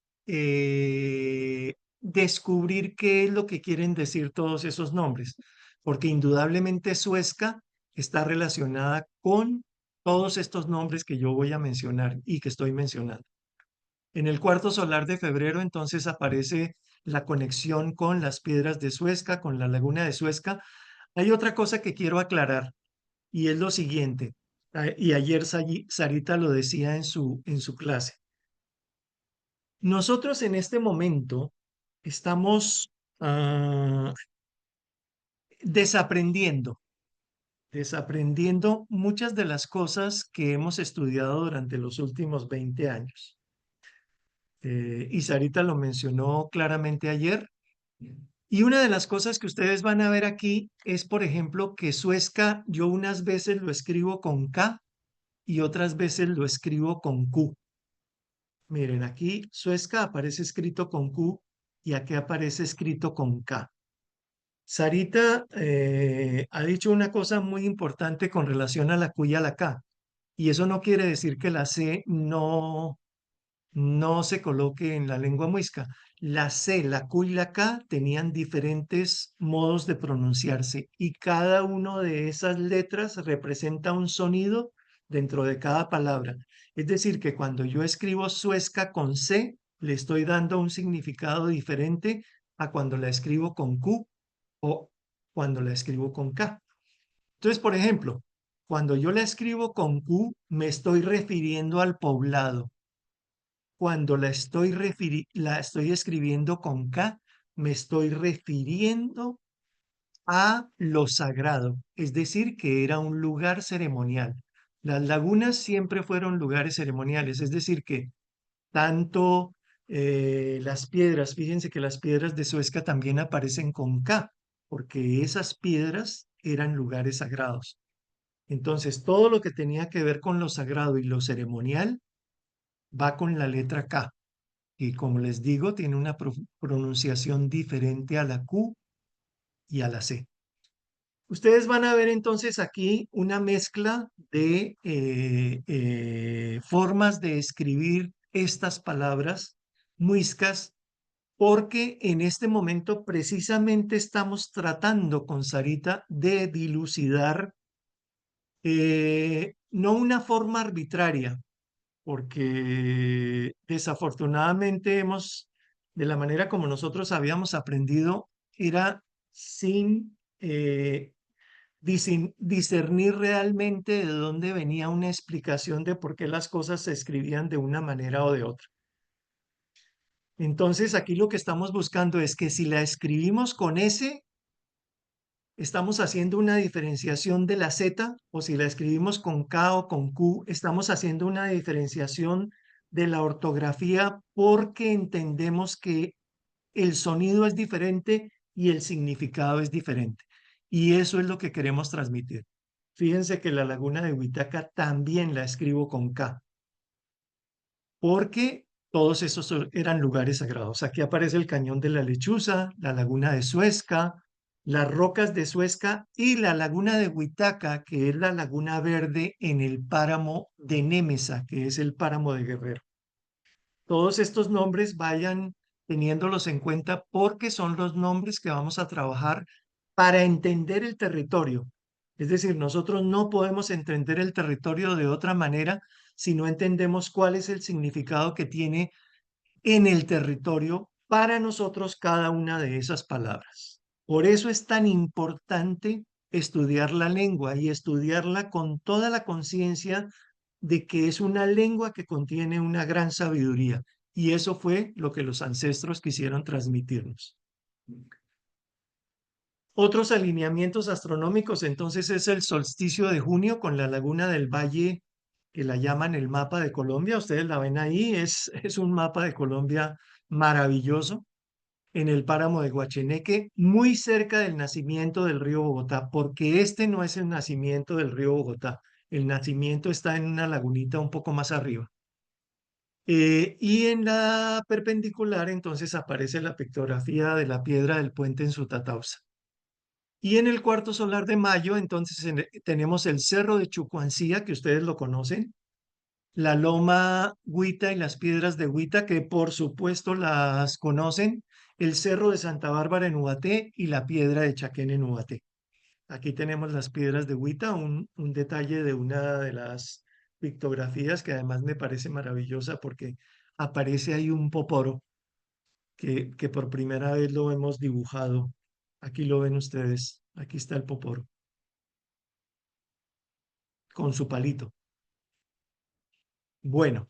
descubrir qué es lo que quieren decir todos esos nombres, porque indudablemente Suezca está relacionada con todos estos nombres que yo voy a mencionar y que estoy mencionando. En el cuarto solar de febrero entonces aparece la conexión con las piedras de Suezca, con la laguna de Suezca. Hay otra cosa que quiero aclarar y es lo siguiente, y ayer Sarita lo decía en su clase. Nosotros en este momento estamos desaprendiendo, desaprendiendo muchas de las cosas que hemos estudiado durante los últimos 20 años. Y Sarita lo mencionó claramente ayer. Y una de las cosas que ustedes van a ver aquí es, por ejemplo, que Suezca yo unas veces lo escribo con K y otras veces lo escribo con Q. Miren, aquí Suezca aparece escrito con Q y aquí aparece escrito con K. Sarita ha dicho una cosa muy importante con relación a la Q y a la K. Y eso no quiere decir que la C no se coloque en la lengua muisca. La C, la Q y la K tenían diferentes modos de pronunciarse y cada una de esas letras representa un sonido dentro de cada palabra. Es decir, que cuando yo escribo Suezca con C, le estoy dando un significado diferente a cuando la escribo con Q o cuando la escribo con K. Entonces, por ejemplo, cuando yo la escribo con Q, me estoy refiriendo al poblado. Cuando la estoy escribiendo con K, me estoy refiriendo a lo sagrado, es decir, que era un lugar ceremonial. Las lagunas siempre fueron lugares ceremoniales, es decir, que tanto las piedras, fíjense que las piedras de Suezca también aparecen con K, porque esas piedras eran lugares sagrados. Entonces, todo lo que tenía que ver con lo sagrado y lo ceremonial va con la letra K. Y como les digo, tiene una pronunciación diferente a la Q y a la C. Ustedes van a ver entonces aquí una mezcla de formas de escribir estas palabras muiscas, porque en este momento precisamente estamos tratando con Sarita de dilucidar no una forma arbitraria, porque desafortunadamente de la manera como nosotros habíamos aprendido, era sin discernir realmente de dónde venía una explicación de por qué las cosas se escribían de una manera o de otra. Entonces aquí lo que estamos buscando es que si la escribimos con S, estamos haciendo una diferenciación de la Z, o si la escribimos con K o con Q, estamos haciendo una diferenciación de la ortografía porque entendemos que el sonido es diferente y el significado es diferente. Y eso es lo que queremos transmitir. Fíjense que la laguna de Huitaca también la escribo con K, porque todos esos eran lugares sagrados. Aquí aparece el Cañón de la Lechuza, la laguna de Suezca, las rocas de Suezca y la laguna de Huitaca, que es la laguna verde en el páramo de Némesa, que es el páramo de Guerrero. Todos estos nombres vayan teniéndolos en cuenta porque son los nombres que vamos a trabajar para entender el territorio. Es decir, nosotros no podemos entender el territorio de otra manera si no entendemos cuál es el significado que tiene en el territorio para nosotros cada una de esas palabras. Por eso es tan importante estudiar la lengua y estudiarla con toda la conciencia de que es una lengua que contiene una gran sabiduría. Y eso fue lo que los ancestros quisieron transmitirnos. Otros alineamientos astronómicos, entonces, es el solsticio de junio con la laguna del Valle, que la llaman el mapa de Colombia. Ustedes la ven ahí, es un mapa de Colombia maravilloso en el páramo de Guacheneque, muy cerca del nacimiento del río Bogotá, porque este no es el nacimiento del río Bogotá. El nacimiento está en una lagunita un poco más arriba. Y en la perpendicular, entonces, aparece la pictografía de la piedra del puente en Sutatausa. Y en el cuarto solar de mayo, entonces, tenemos el Cerro de Chucuancía, que ustedes lo conocen, la Loma Huita y las piedras de Huita, que por supuesto las conocen, el Cerro de Santa Bárbara en Ubaté y la Piedra de Chaquén en Ubaté. Aquí tenemos las piedras de Huita, un detalle de una de las pictografías que además me parece maravillosa porque aparece ahí un poporo que por primera vez lo hemos dibujado. Aquí lo ven ustedes, aquí está el poporo con su palito. Bueno,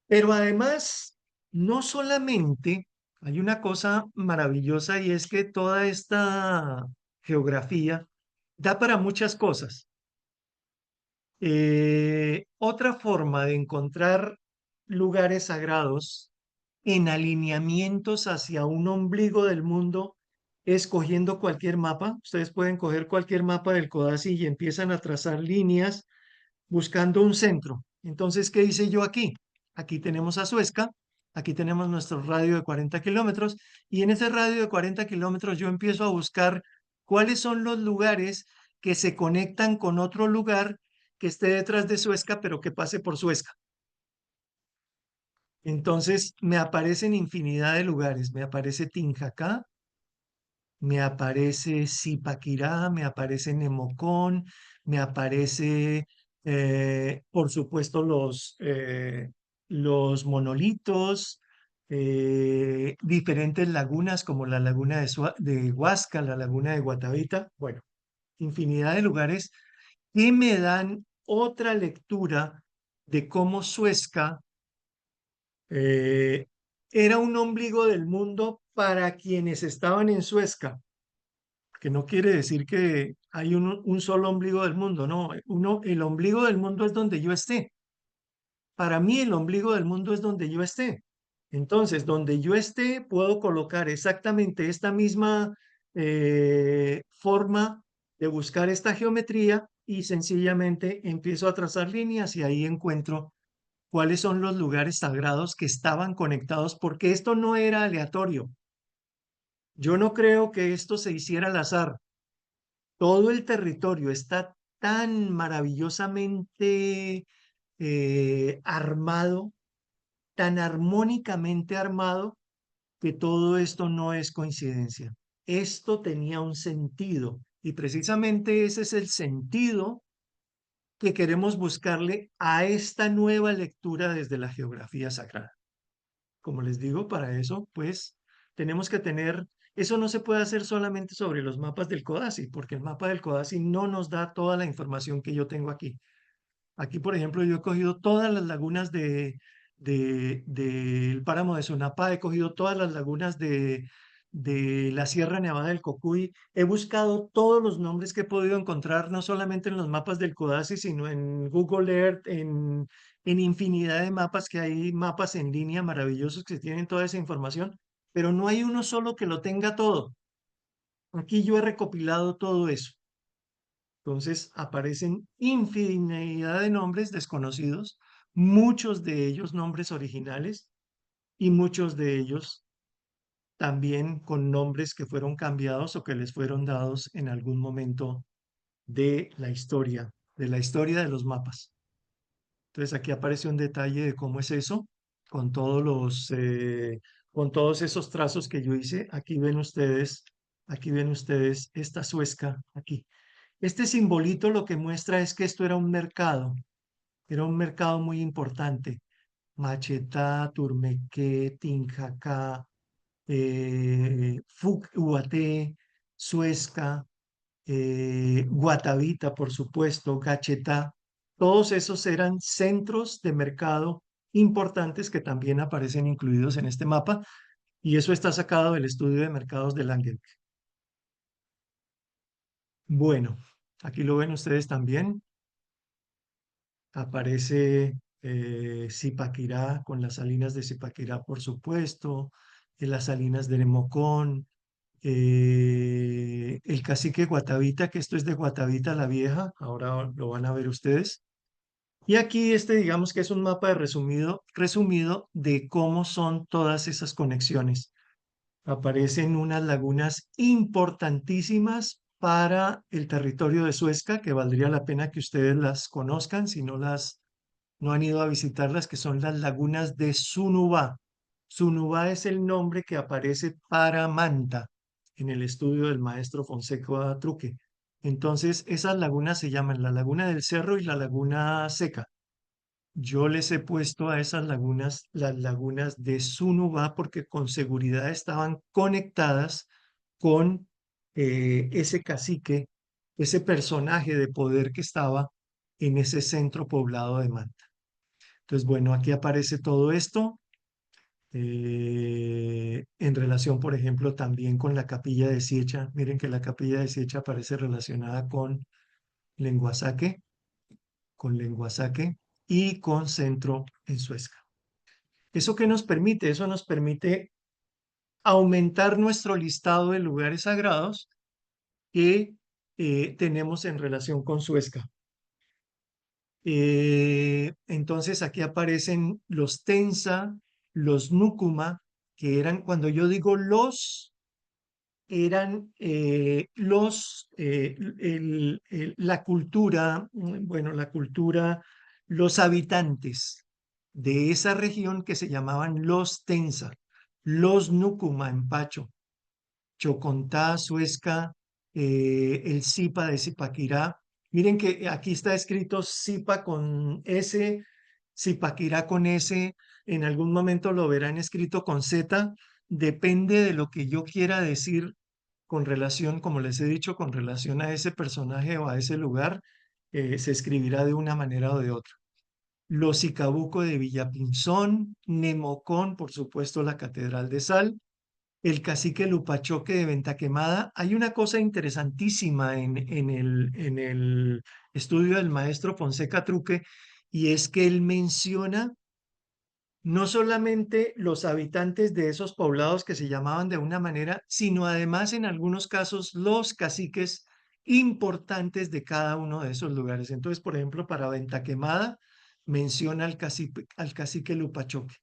pero además, no solamente hay una cosa maravillosa y es que toda esta geografía da para muchas cosas. Otra forma de encontrar lugares sagrados en alineamientos hacia un ombligo del mundo es cogiendo cualquier mapa. Ustedes pueden coger cualquier mapa del Codazzi y empiezan a trazar líneas buscando un centro. Entonces, ¿qué hice yo aquí? Aquí tenemos a Suezca, aquí tenemos nuestro radio de 40 kilómetros y en ese radio de 40 kilómetros yo empiezo a buscar cuáles son los lugares que se conectan con otro lugar que esté detrás de Suezca, pero que pase por Suezca. Entonces, me aparecen infinidad de lugares. Me aparece Tinjacá, me aparece Zipaquirá, me aparece Nemocón, me aparece, por supuesto, los monolitos, diferentes lagunas como la laguna de Huasca, la laguna de Guatavita, bueno, infinidad de lugares que me dan otra lectura de cómo Suezca eh, era un ombligo del mundo para quienes estaban en Suezca, que no quiere decir que hay un solo ombligo del mundo, no, el ombligo del mundo es donde yo esté. Para mí el ombligo del mundo es donde yo esté. Entonces, donde yo esté, puedo colocar exactamente esta misma forma de buscar esta geometría y sencillamente empiezo a trazar líneas y ahí encuentro cuáles son los lugares sagrados que estaban conectados, porque esto no era aleatorio. Yo no creo que esto se hiciera al azar. Todo el territorio está tan maravillosamente armado, tan armónicamente armado, que todo esto no es coincidencia. Esto tenía un sentido y precisamente ese es el sentido que queremos buscarle a esta nueva lectura desde la geografía sagrada. Como les digo, para eso, pues, tenemos que tener, eso no se puede hacer solamente sobre los mapas del Codazzi, porque el mapa del Codazzi no nos da toda la información que yo tengo aquí. Aquí, por ejemplo, yo he cogido todas las lagunas del páramo de Sonapá, he cogido todas las lagunas de la Sierra Nevada del Cocuy, he buscado todos los nombres que he podido encontrar, no solamente en los mapas del Codazzi, sino en Google Earth, en infinidad de mapas que hay, mapas en línea maravillosos que tienen toda esa información, pero no hay uno solo que lo tenga todo. Aquí yo he recopilado todo eso. Entonces aparecen infinidad de nombres desconocidos, muchos de ellos nombres originales y muchos de ellos también con nombres que fueron cambiados o que les fueron dados en algún momento de la historia de los mapas. Entonces aquí aparece un detalle de cómo es eso, con todos los con todos esos trazos que yo hice. Aquí ven ustedes esta Suezca aquí. Este simbolito lo que muestra es que esto era un mercado muy importante. Machetá, Turmequé, Tinjacá, Ubaté, Suezca, Guatavita, por supuesto, Gachetá. Todos esos eran centros de mercado importantes que también aparecen incluidos en este mapa y eso está sacado del estudio de mercados de Langen. Bueno, aquí lo ven ustedes también. Aparece Zipaquirá con las salinas de Zipaquirá, por supuesto, las salinas de Nemocón, el cacique Guatavita, que esto es de Guatavita la Vieja, ahora lo van a ver ustedes. Y aquí este, digamos que es un mapa de resumido de cómo son todas esas conexiones. Aparecen unas lagunas importantísimas para el territorio de Suezca, que valdría la pena que ustedes las conozcan si no han ido a visitarlas, que son las lagunas de Sunubá. Sunubá es el nombre que aparece para Manta en el estudio del maestro Fonseca Truque. Entonces, esas lagunas se llaman la Laguna del Cerro y la Laguna Seca. Yo les he puesto a esas lagunas las lagunas de Sunubá porque con seguridad estaban conectadas con ese cacique, ese personaje de poder que estaba en ese centro poblado de Manta. Entonces, bueno, aquí aparece todo esto en relación, por ejemplo, también con la capilla de Siecha. Miren que la capilla de Siecha aparece relacionada Lenguasaque, con Lenguasaque y con Centro en Suezca. ¿Eso qué nos permite? Eso nos permite aumentar nuestro listado de lugares sagrados que tenemos en relación con Suezca. Entonces aquí aparecen los Tensa, los Núcuma, que eran, cuando yo digo los, eran la cultura, bueno, la cultura, los habitantes de esa región que se llamaban los Tensa, los Núcuma en Pacho, Chocontá, Suezca, el Zipa de Zipaquirá. Miren que aquí está escrito Zipa con S, Zipaquirá con S. En algún momento lo verán escrito con Z. Depende de lo que yo quiera decir con relación, como les he dicho, con relación a ese personaje o a ese lugar, se escribirá de una manera o de otra. Los Icabuco de Villapinzón, Nemocón, por supuesto, la Catedral de Sal, el cacique Lupachoque de Venta Quemada. Hay una cosa interesantísima en el estudio del maestro Fonseca Truque, y es que él menciona no solamente los habitantes de esos poblados que se llamaban de una manera, sino además en algunos casos los caciques importantes de cada uno de esos lugares. Entonces, por ejemplo, para Venta Quemada menciona al cacique Lupachoque.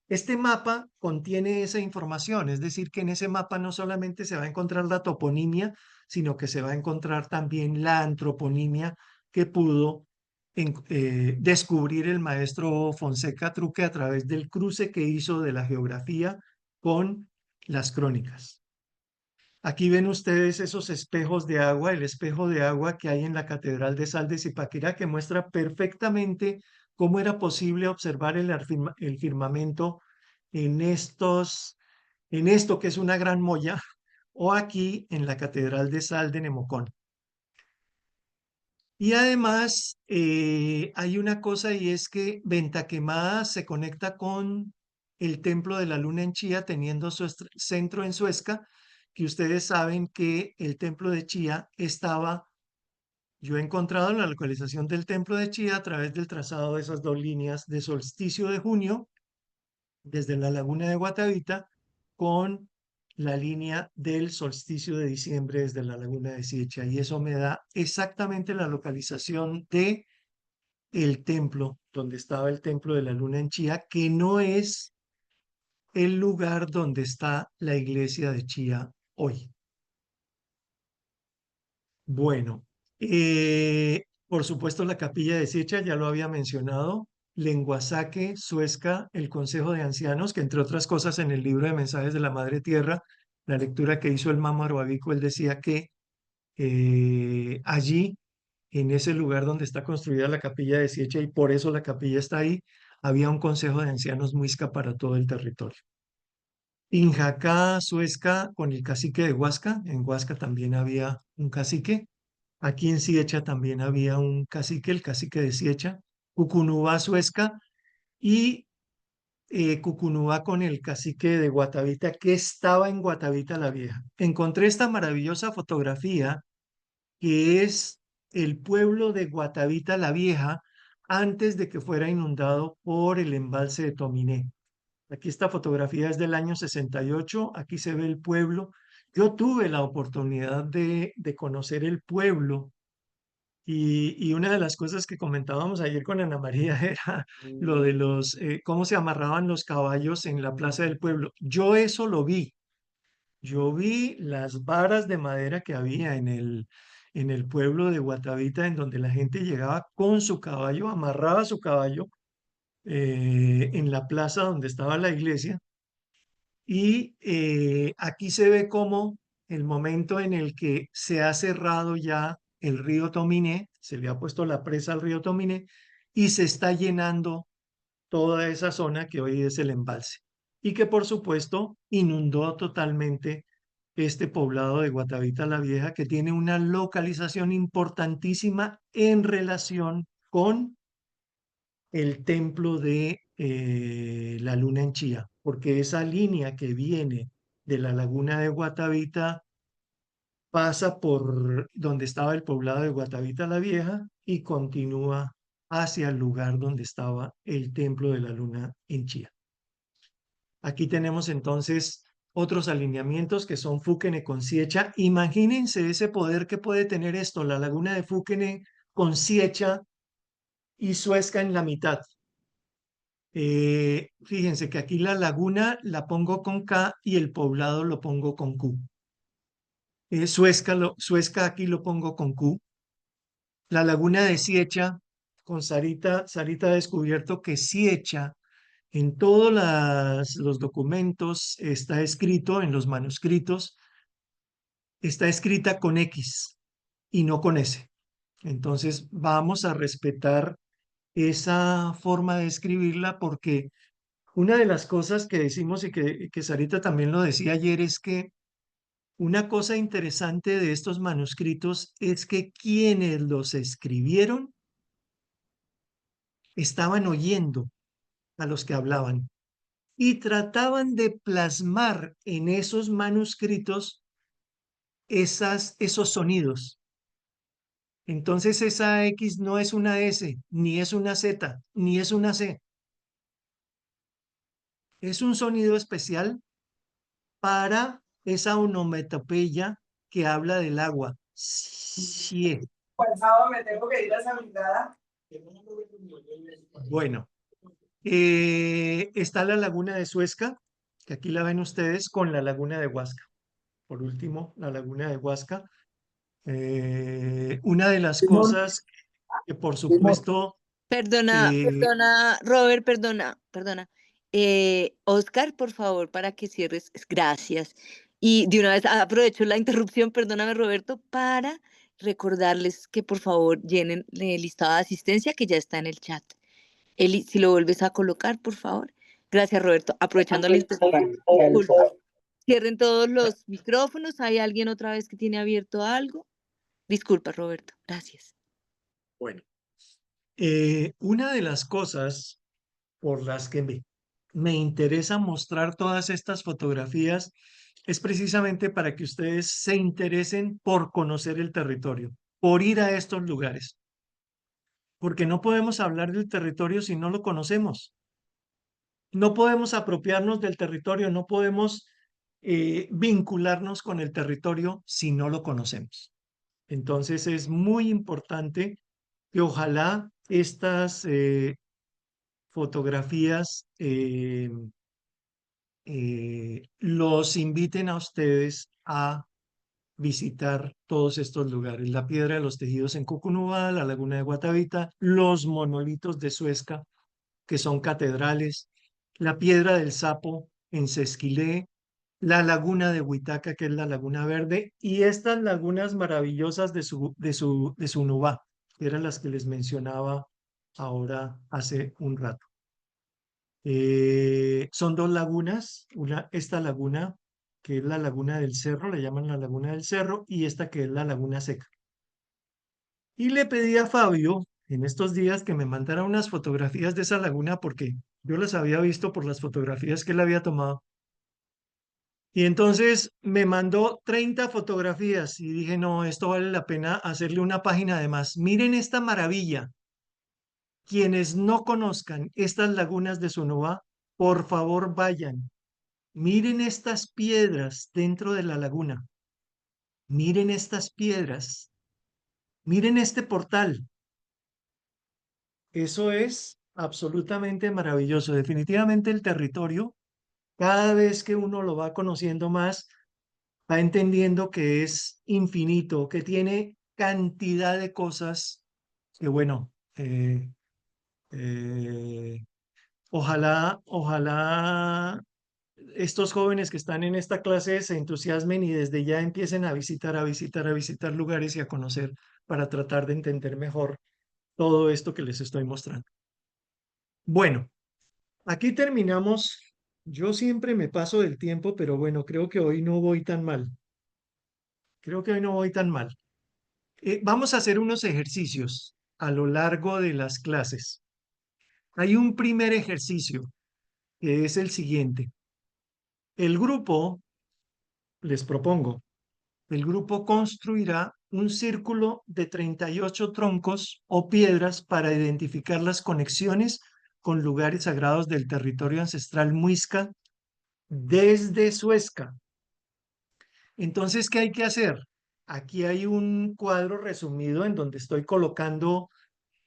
Este mapa contiene esa información, es decir, que en ese mapa no solamente se va a encontrar la toponimia, sino que se va a encontrar también la antroponimia que pudo descubrir el maestro Fonseca Truque a través del cruce que hizo de la geografía con las crónicas. Aquí ven ustedes esos espejos de agua, el espejo de agua que hay en la Catedral de Sal de Zipaquirá, que muestra perfectamente cómo era posible observar el firmamento en esto que es una gran molla, o aquí en la Catedral de Sal de Nemocón. Y además hay una cosa, y es que Venta Quemada se conecta con el Templo de la Luna en Chía, teniendo su centro en Suezca, que ustedes saben que el Templo de Chía estaba, yo he encontrado la localización del Templo de Chía a través del trazado de esas dos líneas de solsticio de junio, desde la laguna de Guatavita, con la línea del solsticio de diciembre desde la laguna de Siecha. Y eso me da exactamente la localización de el templo, donde estaba el templo de la luna en Chía, que no es el lugar donde está la iglesia de Chía hoy. Bueno, por supuesto la capilla de Siecha, ya lo había mencionado, Lenguasaque, Suezca, el Consejo de Ancianos, que entre otras cosas en el libro de Mensajes de la Madre Tierra, la lectura que hizo el Mama Roabico, él decía que allí, en ese lugar donde está construida la capilla de Siecha, y por eso la capilla está ahí, había un Consejo de Ancianos muisca para todo el territorio. Injacá, Suezca, con el cacique de Huasca, en Huasca también había un cacique, aquí en Siecha también había un cacique, el cacique de Siecha, Cucunúa, Suezca, y Cucunúa con el cacique de Guatavita, que estaba en Guatavita la Vieja. Encontré esta maravillosa fotografía que es el pueblo de Guatavita la Vieja antes de que fuera inundado por el embalse de Tominé. Aquí esta fotografía es del año 68, aquí se ve el pueblo. Yo tuve la oportunidad de conocer el pueblo y una de las cosas que comentábamos ayer con Ana María era lo de cómo se amarraban los caballos en la plaza del pueblo. Yo eso lo vi. Yo vi las varas de madera que había en el pueblo de Guatavita, en donde la gente llegaba con su caballo, amarraba su caballo en la plaza donde estaba la iglesia. Y aquí se ve como el momento en el que se ha cerrado ya el río Tominé, se le ha puesto la presa al río Tominé y se está llenando toda esa zona que hoy es el embalse y que por supuesto inundó totalmente este poblado de Guatavita la Vieja, que tiene una localización importantísima en relación con el templo de la Luna en Chía, porque esa línea que viene de la laguna de Guatavita pasa por donde estaba el poblado de Guatavita la Vieja y continúa hacia el lugar donde estaba el templo de la Luna en Chía. Aquí tenemos entonces otros alineamientos que son Fúquene con Siecha. Imagínense ese poder que puede tener esto, la laguna de Fúquene con Siecha y Suezca en la mitad. Fíjense que aquí la laguna la pongo con K y el poblado lo pongo con Q. Suezca aquí lo pongo con Q. La laguna de Siecha, con Sarita, Sarita ha descubierto que Siecha en todos los documentos está escrito, en los manuscritos, está escrita con X y no con S. Entonces vamos a respetar esa forma de escribirla porque una de las cosas que decimos y que Sarita también lo decía ayer es que una cosa interesante de estos manuscritos es que quienes los escribieron estaban oyendo a los que hablaban y trataban de plasmar en esos manuscritos esos sonidos. Entonces esa X no es una S, ni es una Z, ni es una C. Es un sonido especial para esa onomatopeya que habla del agua. Sie. Pasado me tengo que ir a esa brigada. Bueno, está la laguna de Suezca, que aquí la ven ustedes, con la laguna de Huasca. Por último, la laguna de Huasca. Una de las Simón, cosas que por Simón. supuesto, Perdona, eh, perdona, Robert, perdona, perdona. Oscar, por favor, para que cierres, gracias. Y de una vez aprovecho la interrupción, perdóname, Roberto, para recordarles que por favor llenen el listado de asistencia que ya está en el chat. Eli, si lo vuelves a colocar, por favor. Gracias, Roberto. Aprovechando la interrupción. Disculpa. Cierren todos los micrófonos. ¿Hay alguien otra vez que tiene abierto algo? Disculpa, Roberto. Gracias. bueno, una de las cosas por las que me interesa mostrar todas estas fotografías es precisamente para que ustedes se interesen por conocer el territorio, por ir a estos lugares, porque no podemos hablar del territorio si no lo conocemos. No podemos apropiarnos del territorio, no podemos vincularnos con el territorio si no lo conocemos. Entonces es muy importante que ojalá estas fotografías los inviten a ustedes a visitar todos estos lugares. La Piedra de los Tejidos en Cucunúa, la Laguna de Guatavita, los monolitos de Suezca, que son catedrales, la Piedra del Sapo en Sesquilé, la laguna de Huitaca, que es la Laguna Verde, y estas lagunas maravillosas de Sunubá, que eran las que les mencionaba ahora hace un rato. Son dos lagunas, esta laguna, que es la Laguna del Cerro, le llaman la Laguna del Cerro, y esta que es la Laguna Seca. Y le pedí a Fabio en estos días que me mandara unas fotografías de esa laguna porque yo las había visto por las fotografías que él había tomado. Y entonces me mandó 30 fotografías y dije, no, esto vale la pena hacerle una página de más. Miren esta maravilla. Quienes no conozcan estas lagunas de Sonobá, por favor vayan. Miren estas piedras dentro de la laguna. Miren estas piedras. Miren este portal. Eso es absolutamente maravilloso. Definitivamente el territorio, cada vez que uno lo va conociendo más, va entendiendo que es infinito, que tiene cantidad de cosas que, bueno, eh, ojalá estos jóvenes que están en esta clase se entusiasmen y desde ya empiecen a visitar lugares y a conocer para tratar de entender mejor todo esto que les estoy mostrando. Bueno, aquí terminamos. Yo siempre me paso del tiempo, pero bueno, creo que hoy no voy tan mal. Creo que hoy no voy tan mal. Vamos a hacer unos ejercicios a lo largo de las clases. Hay un primer ejercicio que es el siguiente. El grupo, les propongo, el grupo construirá un círculo de 38 troncos o piedras para identificar las conexiones con lugares sagrados del territorio ancestral muisca desde Suezca. Entonces, ¿qué hay que hacer? Aquí hay un cuadro resumido en donde estoy colocando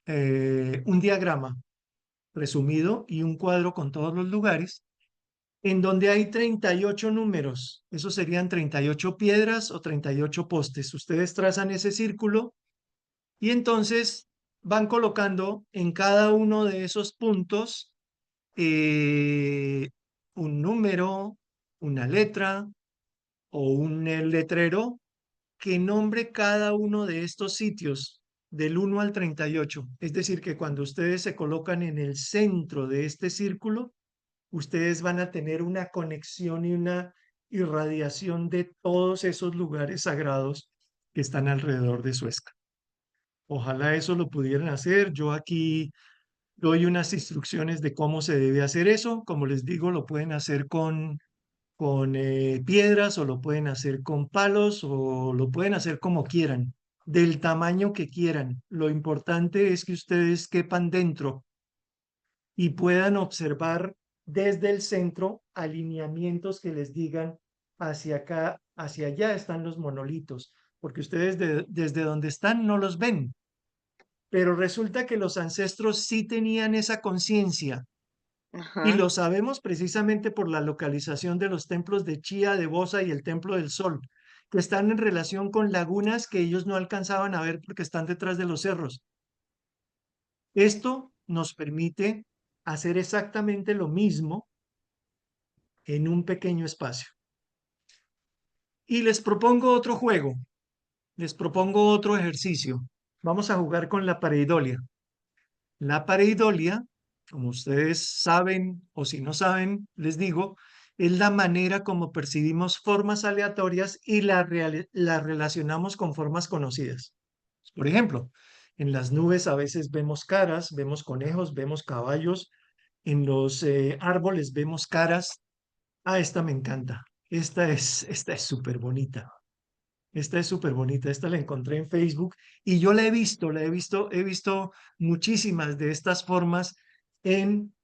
un diagrama resumido y un cuadro con todos los lugares, en donde hay 38 números. Esos serían 38 piedras o 38 postes. Ustedes trazan ese círculo y entonces van colocando en cada uno de esos puntos un número, una letra o un letrero que nombre cada uno de estos sitios del 1 al 38. Es decir, que cuando ustedes se colocan en el centro de este círculo, ustedes van a tener una conexión y una irradiación de todos esos lugares sagrados que están alrededor de Suezca. Ojalá eso lo pudieran hacer. Yo aquí doy unas instrucciones de cómo se debe hacer eso. Como les digo, lo pueden hacer con piedras o lo pueden hacer con palos o lo pueden hacer como quieran, del tamaño que quieran. Lo importante es que ustedes quepan dentro y puedan observar desde el centro alineamientos que les digan hacia acá, hacia allá están los monolitos, porque ustedes desde donde están no los ven. Pero resulta que los ancestros sí tenían esa conciencia y Ajá. lo sabemos precisamente por la localización de los templos de Chía, de Bosa y el Templo del Sol, que están en relación con lagunas que ellos no alcanzaban a ver porque están detrás de los cerros. Esto nos permite hacer exactamente lo mismo en un pequeño espacio. Y les propongo otro juego, les propongo otro ejercicio. Vamos a jugar con la pareidolia. La pareidolia, como ustedes saben o si no saben, les digo, es la manera como percibimos formas aleatorias y la relacionamos con formas conocidas. Por ejemplo, en las nubes a veces vemos caras, vemos conejos, vemos caballos, en los árboles vemos caras. Ah, esta me encanta. Esta es súper bonita. Esta es súper bonita. Esta la encontré en Facebook y yo he visto muchísimas de estas formas en,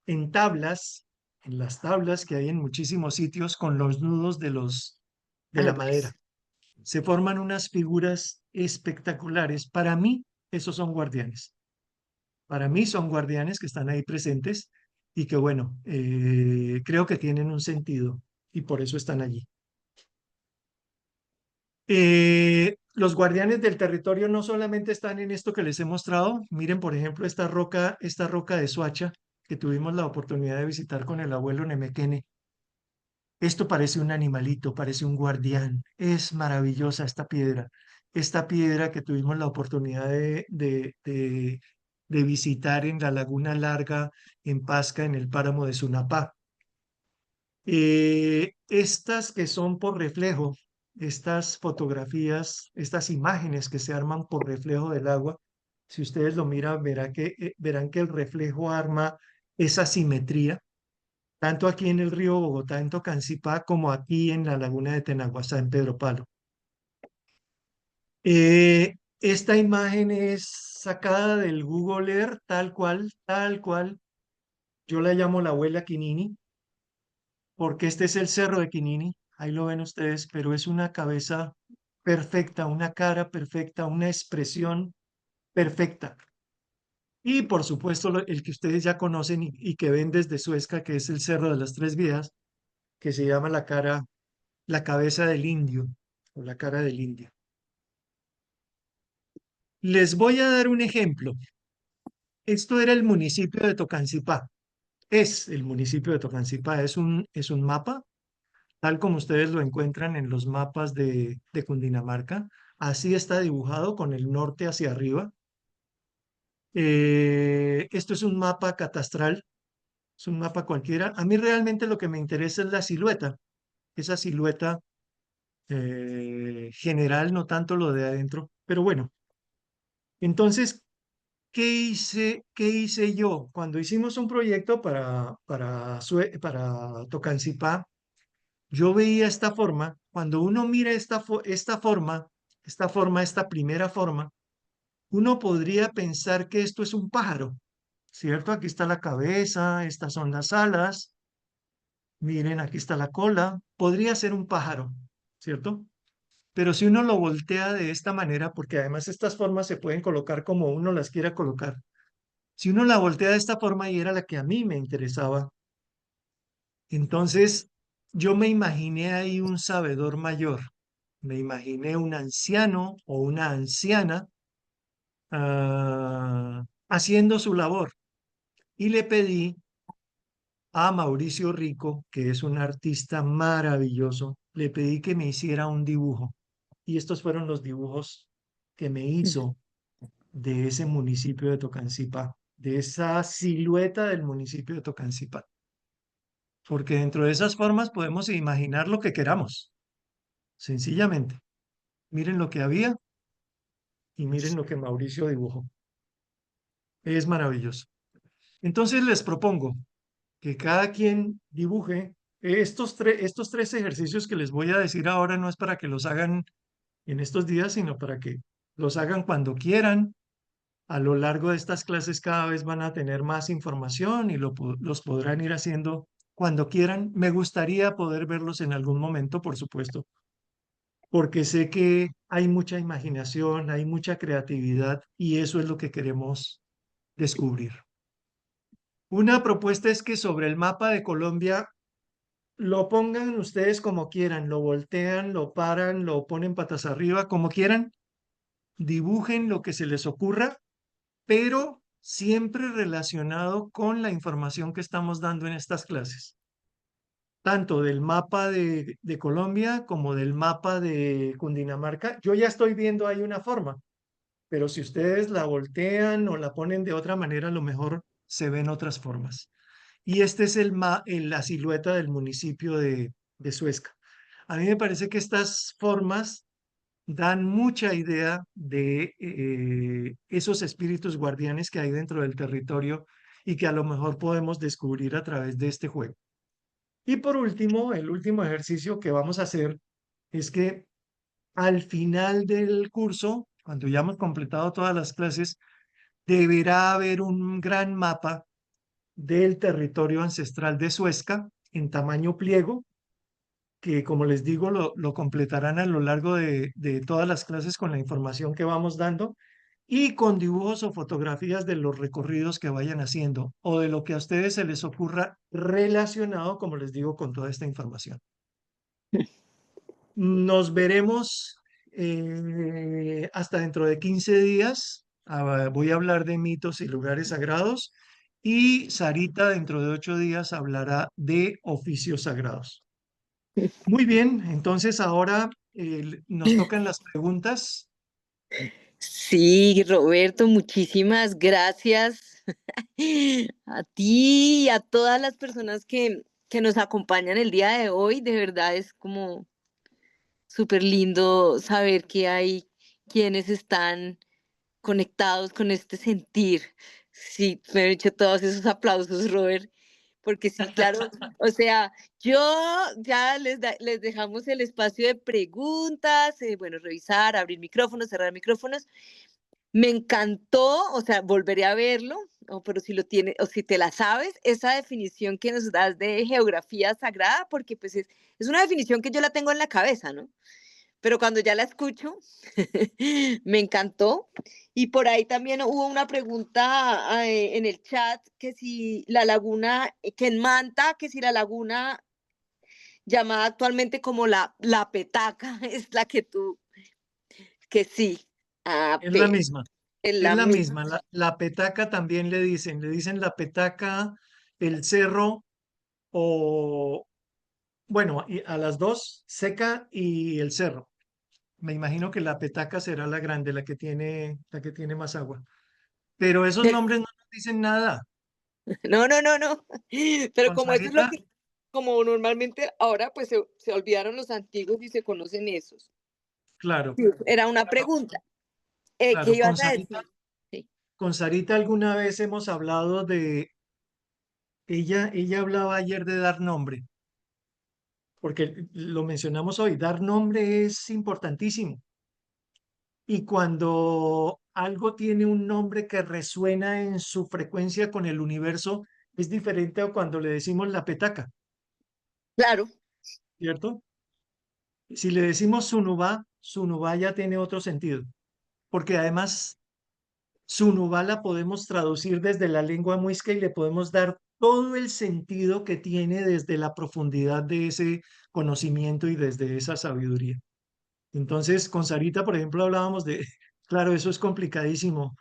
en tablas, en las tablas que hay en muchísimos sitios con los nudos de la madera. Árboles. Se forman unas figuras espectaculares. Para mí, esos son guardianes. Para mí son guardianes que están ahí presentes y que, bueno, creo que tienen un sentido y por eso están allí. Los guardianes del territorio no solamente están en esto que les he mostrado. Miren, por ejemplo, esta roca de Suacha. que tuvimos la oportunidad de visitar con el abuelo Nemequene. Esto parece un animalito, parece un guardián. Es maravillosa esta piedra. Esta piedra que tuvimos la oportunidad de visitar en la Laguna Larga, en Pasca, en el páramo de Sunapá. Estas que son por reflejo, estas fotografías, estas imágenes que se arman por reflejo del agua, si ustedes lo miran, verán que el reflejo arma esa simetría tanto aquí en el río Bogotá, en Tocancipá, como aquí en la laguna de Tenaguasá, en Pedro Palo. Esta imagen es sacada del Google Earth, tal cual, tal cual. Yo la llamo la abuela Quinini, porque este es el cerro de Quinini, ahí lo ven ustedes, pero es una cabeza perfecta, una cara perfecta, una expresión perfecta. Y por supuesto, el que ustedes ya conocen y que ven desde Suezca, que es el Cerro de las Tres Vías, que se llama la cabeza del indio o la cara del indio. Les voy a dar un ejemplo. Esto era el municipio de Tocancipá. Es el municipio de Tocancipá. Es un mapa, tal como ustedes lo encuentran en los mapas de Cundinamarca. Así está dibujado con el norte hacia arriba. Esto es un mapa catastral, es un mapa cualquiera. A mí realmente lo que me interesa es la silueta, esa silueta general, no tanto lo de adentro. Pero bueno, entonces, qué hice yo? Cuando hicimos un proyecto para Tocancipá, yo veía esta forma. Cuando uno mira esta primera forma, uno podría pensar que esto es un pájaro, ¿cierto? Aquí está la cabeza, estas son las alas, miren, aquí está la cola. Podría ser un pájaro, ¿cierto? Pero si uno lo voltea de esta manera, porque además estas formas se pueden colocar como uno las quiera colocar. Si uno la voltea de esta forma y era la que a mí me interesaba, entonces yo me imaginé ahí un sabedor mayor, me imaginé un anciano o una anciana haciendo su labor y le pedí a Mauricio Rico, que es un artista maravilloso, le pedí que me hiciera un dibujo y estos fueron los dibujos que me hizo de ese municipio de Tocancipá, de esa silueta del municipio de Tocancipá. Porque dentro de esas formas podemos imaginar lo que queramos, sencillamente. Miren lo que había y miren lo que Mauricio dibujó. Es maravilloso. Entonces les propongo que cada quien dibuje estos tres ejercicios que les voy a decir ahora. No es para que los hagan en estos días, sino para que los hagan cuando quieran. A lo largo de estas clases cada vez van a tener más información y los podrán ir haciendo cuando quieran. Me gustaría poder verlos en algún momento, por supuesto, porque sé que hay mucha imaginación, hay mucha creatividad y eso es lo que queremos descubrir. Una propuesta es que sobre el mapa de Colombia lo pongan ustedes como quieran, lo voltean, lo paran, lo ponen patas arriba, como quieran, dibujen lo que se les ocurra, pero siempre relacionado con la información que estamos dando en estas clases, tanto del mapa de Colombia como del mapa de Cundinamarca. Yo ya estoy viendo ahí una forma, pero si ustedes la voltean o la ponen de otra manera, a lo mejor se ven otras formas. Y este es la silueta del municipio de Suezca. A mí me parece que estas formas dan mucha idea de esos espíritus guardianes que hay dentro del territorio y que a lo mejor podemos descubrir a través de este juego. Y por último, el último ejercicio que vamos a hacer es que al final del curso, cuando ya hemos completado todas las clases, deberá haber un gran mapa del territorio ancestral de Suezca en tamaño pliego, que como les digo, lo completarán a lo largo de todas las clases con la información que vamos dando y con dibujos o fotografías de los recorridos que vayan haciendo o de lo que a ustedes se les ocurra relacionado, como les digo, con toda esta información. Nos veremos hasta dentro de 15 días. Voy a hablar de mitos y lugares sagrados Y Sarita dentro de 8 días hablará de oficios sagrados. Muy bien, entonces ahora nos tocan las preguntas. Sí, Roberto, muchísimas gracias a ti y a todas las personas que nos acompañan el día de hoy. De verdad es como súper lindo saber que hay quienes están conectados con este sentir. Sí, me he hecho todos esos aplausos, Robert, porque sí, claro, o sea, yo ya les dejamos el espacio de preguntas, bueno, revisar, abrir micrófonos, cerrar micrófonos. Me encantó, o sea, volveré a verlo, pero si lo tiene, o si te la sabes, esa definición que nos das de geografía sagrada, porque pues es una definición que yo la tengo en la cabeza, ¿no? Pero cuando ya la escucho, me encantó. Y por ahí también hubo una pregunta en el chat que si la laguna, que en Manta, que si la laguna llamada actualmente como la Petaca es la que tú, que sí. Ah, Es la pero misma, es es la la misma. misma. La petaca también le dicen la petaca, el cerro o, bueno, y a las dos, seca y el cerro. Me imagino que la petaca será la grande, la que tiene más agua. Pero esos nombres no nos dicen nada. No, no, no, no. Pero Con como eso es lo Sarita, que, como normalmente ahora pues se olvidaron los antiguos y se conocen esos. claro, Sí, era una pregunta. ¿Qué claro, ibas a decir? Sí. Con Sarita alguna vez hemos hablado de, ella hablaba ayer de dar nombre, porque lo mencionamos hoy, dar nombre es importantísimo. Y cuando algo tiene un nombre que resuena en su frecuencia con el universo, es diferente a cuando le decimos la petaca, Claro, ¿cierto? Si le decimos Sunubá ya tiene otro sentido, porque además Sunubá la podemos traducir desde la lengua muisca y le podemos dar todo el sentido que tiene desde la profundidad de ese conocimiento y desde esa sabiduría. Entonces, con Sarita, por ejemplo, hablábamos de, claro, eso es complicadísimo.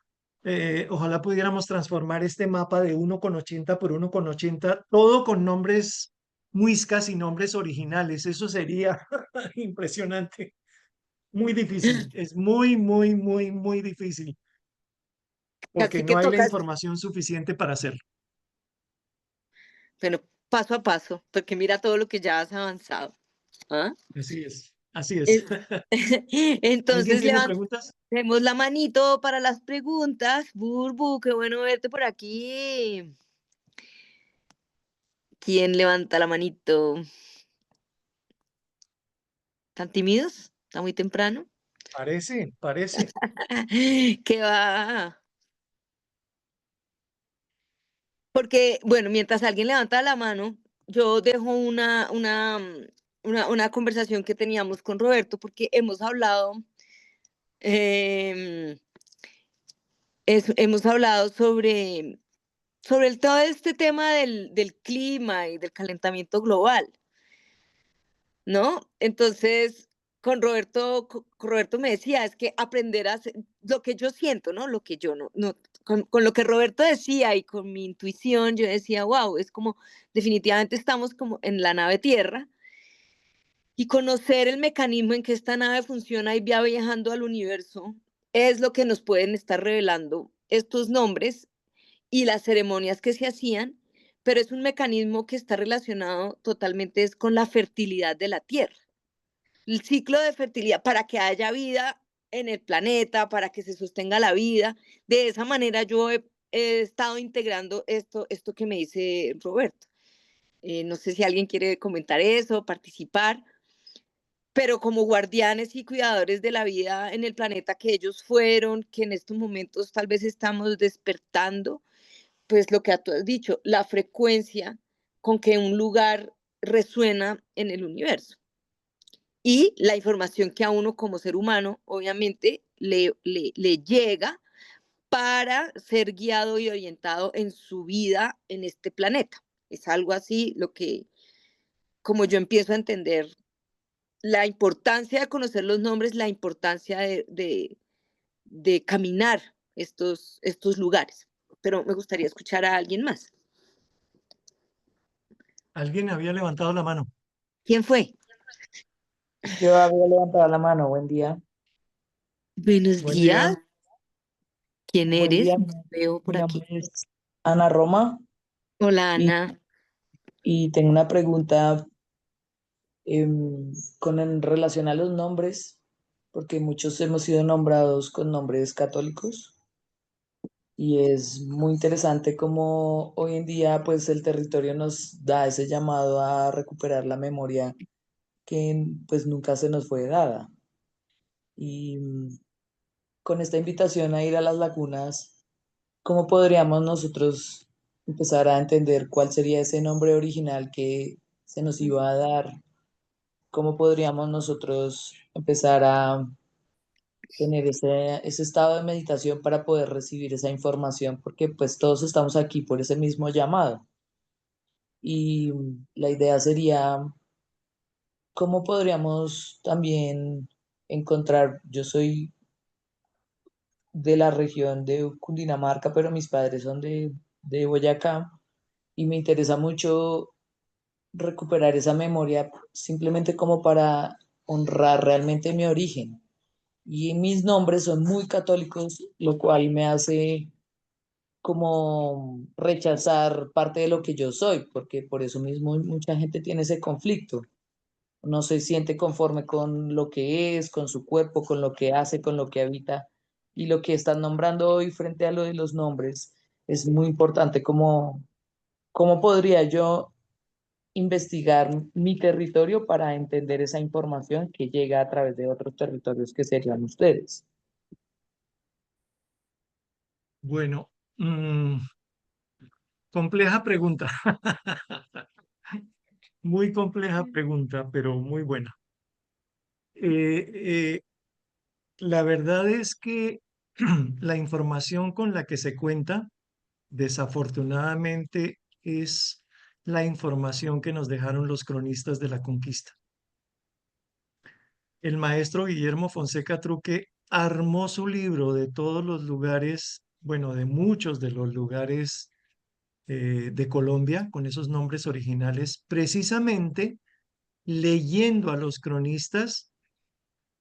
Ojalá pudiéramos transformar este mapa de 1,80 por 1,80, todo con nombres muiscas y nombres originales. Eso sería impresionante. Muy difícil. Es muy, muy, muy, muy difícil porque casi no que hay la tocas, información suficiente para hacerlo. bueno, paso a paso, porque mira todo lo que ya has avanzado. ¿Ah? Así es. Así es. Es- ¿Alguien Entonces tiene preguntas? levantemos la manito para las preguntas. Burbu, qué bueno verte por aquí. ¿Quién levanta la manito? ¿Están tímidos? ¿Está muy temprano? Parece, parece. ¿Qué va? Porque, bueno, mientras alguien levanta la mano, yo dejo una conversación que teníamos con Roberto, porque hemos hablado, em, hemos hablado sobre todo este tema del clima y del calentamiento global, ¿no? Entonces, con Roberto me decía, es que aprender a hacer lo que yo siento, ¿no? Lo que yo no con lo que Roberto decía y con mi intuición, yo decía, wow, es como definitivamente estamos como en la nave Tierra y conocer el mecanismo en que esta nave funciona y va viajando al universo es lo que nos pueden estar revelando estos nombres y las ceremonias que se hacían, pero es un mecanismo que está relacionado totalmente es con la fertilidad de la Tierra, el ciclo de fertilidad para que haya vida en el planeta, para que se sostenga la vida. De esa manera yo he estado integrando esto que me dice Roberto. No sé si alguien quiere comentar eso, participar, pero como guardianes y cuidadores de la vida en el planeta que ellos fueron, que en estos momentos tal vez estamos despertando, pues lo que tú has dicho, la frecuencia con que un lugar resuena en el universo y la información que a uno como ser humano obviamente le llega para ser guiado y orientado en su vida en este planeta. Es algo así lo que, como yo empiezo a entender la importancia de conocer los nombres, la importancia de caminar estos lugares. pero me gustaría escuchar a alguien más. Alguien había levantado la mano. ¿Quién fue? Yo había levantado la mano. Buen día. Buenos Buen día. días. ¿Quién Buen eres? día. No te veo Mi por nombre aquí. es Ana Roma Hola, y, Ana. y tengo una pregunta en relación a los nombres, porque muchos hemos sido nombrados con nombres católicos y es muy interesante cómo hoy en día pues el territorio nos da ese llamado a recuperar la memoria que pues nunca se nos fue dada. Y con esta invitación a ir a las lagunas, ¿cómo podríamos nosotros empezar a entender cuál sería ese nombre original que se nos iba a dar? ¿Cómo podríamos nosotros empezar a tener ese estado de meditación para poder recibir esa información? Porque pues todos estamos aquí por ese mismo llamado. Y la idea sería, ¿cómo podríamos también encontrar? Yo soy de la región de Cundinamarca, pero mis padres son de Boyacá y me interesa mucho recuperar esa memoria simplemente como para honrar realmente mi origen. Y mis nombres son muy católicos, lo cual me hace como rechazar parte de lo que yo soy, porque por eso mismo mucha gente tiene ese conflicto. No se siente conforme con lo que es, con su cuerpo, con lo que hace, con lo que habita. Y lo que están nombrando hoy frente a lo de los nombres es muy importante. ¿Cómo podría yo investigar mi territorio para entender esa información que llega a través de otros territorios que serían ustedes? Bueno, compleja pregunta. Muy compleja pregunta, pero muy buena. Eh, la verdad es que la información con la que se cuenta, desafortunadamente, es la información que nos dejaron los cronistas de la conquista. El maestro Guillermo Fonseca Truque armó su libro de todos los lugares, bueno, de muchos de los lugares de Colombia, con esos nombres originales, precisamente leyendo a los cronistas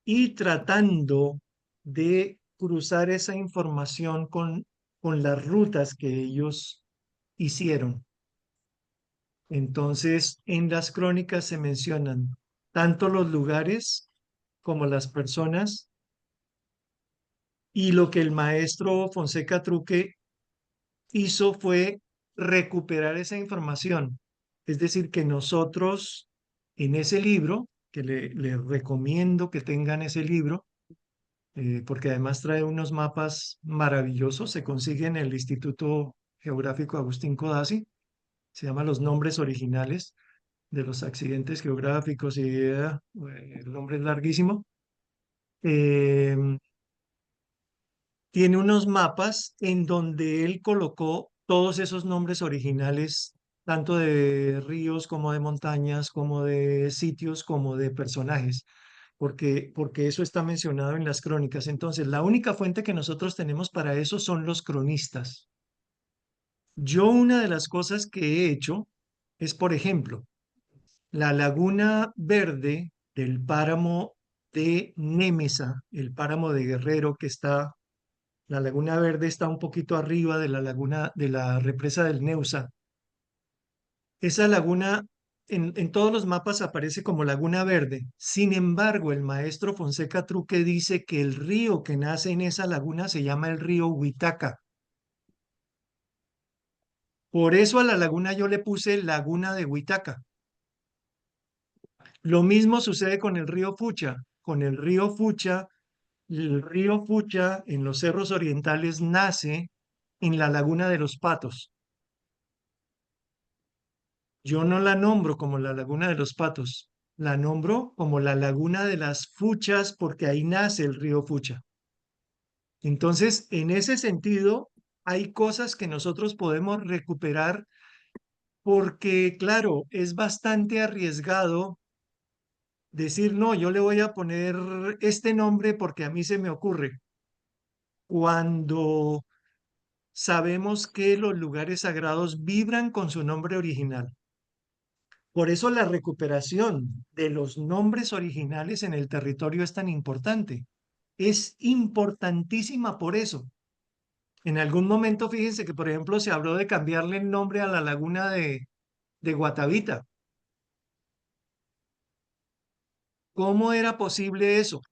y tratando de cruzar esa información con las rutas que ellos hicieron. Entonces, en las crónicas se mencionan tanto los lugares como las personas, y lo que el maestro Fonseca Truque hizo fue recuperar esa información. Es decir, que nosotros en ese libro, que le recomiendo que tengan ese libro, porque además trae unos mapas maravillosos, se consigue en el Instituto Geográfico Agustín Codazzi, se llama Los nombres originales de los accidentes geográficos y el nombre es larguísimo. Eh, Tiene unos mapas en donde él colocó todos esos nombres originales, tanto de ríos como de montañas, como de sitios, como de personajes, porque eso está mencionado en las crónicas. Entonces, la única fuente que nosotros tenemos para eso son los cronistas. Yo una de las cosas que he hecho es, por ejemplo, la laguna verde del páramo de Némesa, el páramo de Guerrero que está. La Laguna Verde está un poquito arriba de la laguna de la represa del Neusa. Esa laguna en todos los mapas aparece como Laguna Verde. Sin embargo, el maestro Fonseca Truque dice que el río que nace en esa laguna se llama el río Huitaca. Por eso a la laguna yo le puse Laguna de Huitaca. Lo mismo sucede con el río Fucha. Con el río Fucha en los cerros orientales nace en la Laguna de los Patos. Yo no la nombro como la Laguna de los Patos, la nombro como la Laguna de las Fuchas porque ahí nace el río Fucha. Entonces, en ese sentido, hay cosas que nosotros podemos recuperar porque, claro, es bastante arriesgado decir, no, yo le voy a poner este nombre porque a mí se me ocurre. Cuando sabemos que los lugares sagrados vibran con su nombre original. Por eso la recuperación de los nombres originales en el territorio es tan importante. Es importantísima por eso. En algún momento, fíjense que, por ejemplo, se habló de cambiarle el nombre a la laguna de Guatavita. ¿Cómo era posible eso?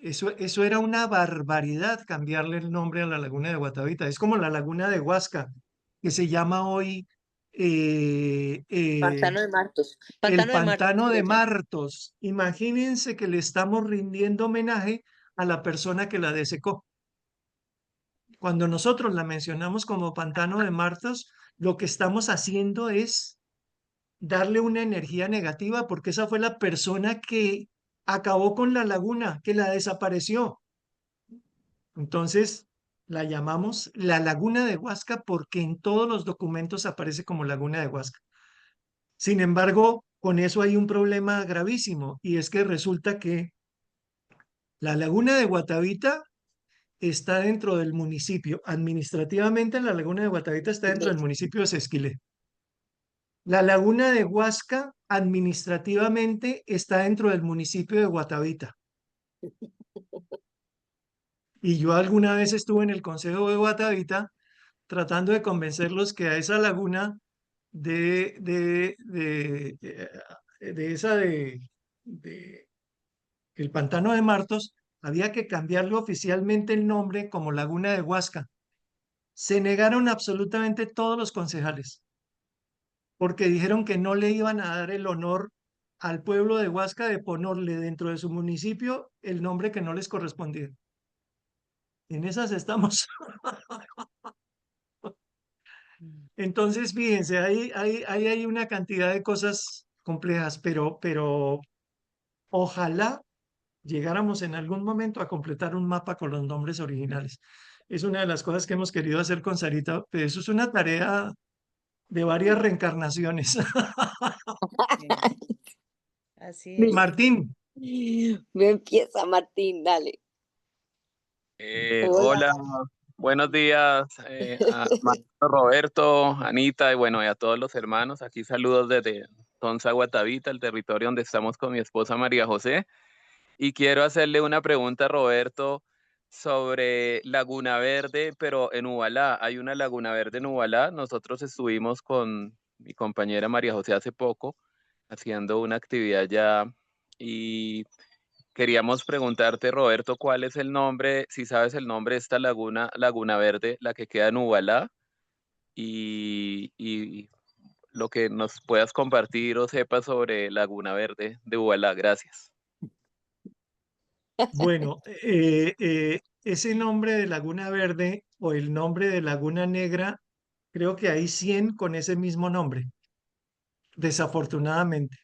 Eso era una barbaridad cambiarle el nombre a la laguna de Guatavita. Es como la laguna de Huasca, que se llama hoy Pantano de Martos. el Pantano de Martos Pantano se de llama. Martos. Imagínense que le estamos rindiendo homenaje a la persona que la desecó. Cuando nosotros la mencionamos como Pantano de Martos, lo que estamos haciendo es darle una energía negativa porque esa fue la persona que acabó con la laguna, que la desapareció. Entonces, la llamamos la Laguna de Huasca porque en todos los documentos aparece como Laguna de Huasca. Sin embargo, con eso hay un problema gravísimo y es que resulta que la Laguna de Guatavita está dentro del municipio. Administrativamente, la Laguna de Guatavita está dentro del municipio de Sesquilé. La Laguna de Huasca, administrativamente, está dentro del municipio de Guatavita. Y yo alguna vez estuve en el Consejo de Guatavita tratando de convencerlos que a esa laguna de esa de el Pantano de Martos, había que cambiarle oficialmente el nombre como Laguna de Huasca. Se negaron absolutamente todos los concejales, porque dijeron que no le iban a dar el honor al pueblo de Huasca de ponerle dentro de su municipio el nombre que no les correspondía. En esas estamos. Entonces, fíjense, ahí hay una cantidad de cosas complejas, pero ojalá llegáramos en algún momento a completar un mapa con los nombres originales. Es una de las cosas que hemos querido hacer con Sarita, pero eso es una tarea de varias reencarnaciones. Así Me, es. Martín, me empieza, Martín, dale. Hola. Hola, buenos días a Maestro Roberto, Anita y bueno, y a todos los hermanos. Aquí saludos desde Tonza, Guatavita, el territorio donde estamos con mi esposa María José. Y quiero hacerle una pregunta a Roberto sobre Laguna Verde, pero en Ubalá. Hay una Laguna Verde en Ubalá. Nosotros estuvimos con mi compañera María José hace poco haciendo una actividad ya y queríamos preguntarte, Roberto, ¿cuál es el nombre, si sabes el nombre de esta laguna, Laguna Verde, la que queda en Ubalá? Y lo que nos puedas compartir o sepas sobre Laguna Verde de Ubalá. Gracias. bueno, ese nombre de Laguna Verde o el nombre de Laguna Negra, creo que hay 100 con ese mismo nombre, desafortunadamente,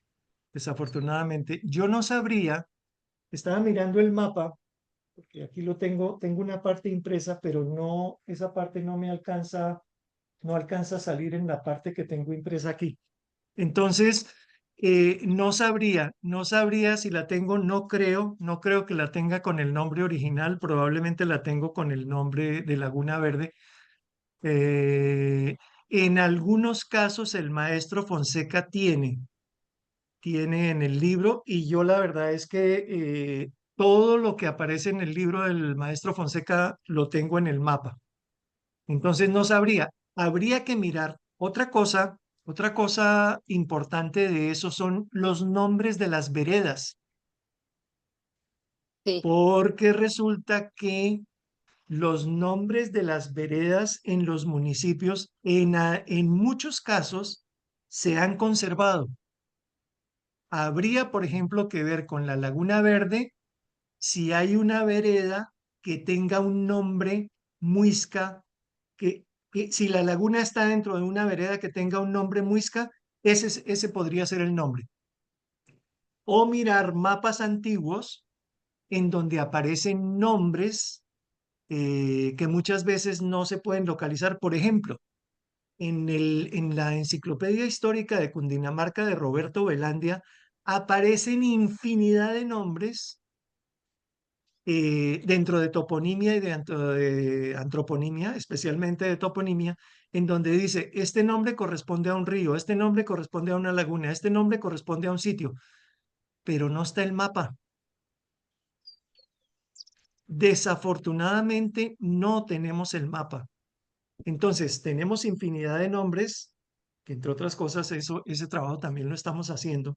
desafortunadamente. Yo no sabría, estaba mirando el mapa, porque aquí lo tengo una parte impresa, pero no, esa parte no me alcanza, no alcanza a salir en la parte que tengo impresa aquí. Entonces, no sabría si la tengo, no creo que la tenga con el nombre original, probablemente la tengo con el nombre de Laguna Verde. Eh, en algunos casos el maestro Fonseca tiene en el libro y yo la verdad es que todo lo que aparece en el libro del maestro Fonseca lo tengo en el mapa. Entonces no sabría, habría que mirar. Otra cosa importante de eso son los nombres de las veredas, Sí, porque resulta que los nombres de las veredas en los municipios en muchos casos se han conservado. Habría, por ejemplo, que ver con la Laguna Verde si hay una vereda que tenga un nombre muisca, que si la laguna está dentro de una vereda que tenga un nombre muisca, ese podría ser el nombre. O mirar mapas antiguos en donde aparecen nombres que muchas veces no se pueden localizar. Por ejemplo, en la Enciclopedia Histórica de Cundinamarca de Roberto Velandia aparecen infinidad de nombres dentro de toponimia y dentro de antroponimia, especialmente de toponimia, en donde dice, este nombre corresponde a un río, este nombre corresponde a una laguna, este nombre corresponde a un sitio, pero no está el mapa. Desafortunadamente no tenemos el mapa. Entonces, tenemos infinidad de nombres, que entre otras cosas, ese trabajo también lo estamos haciendo,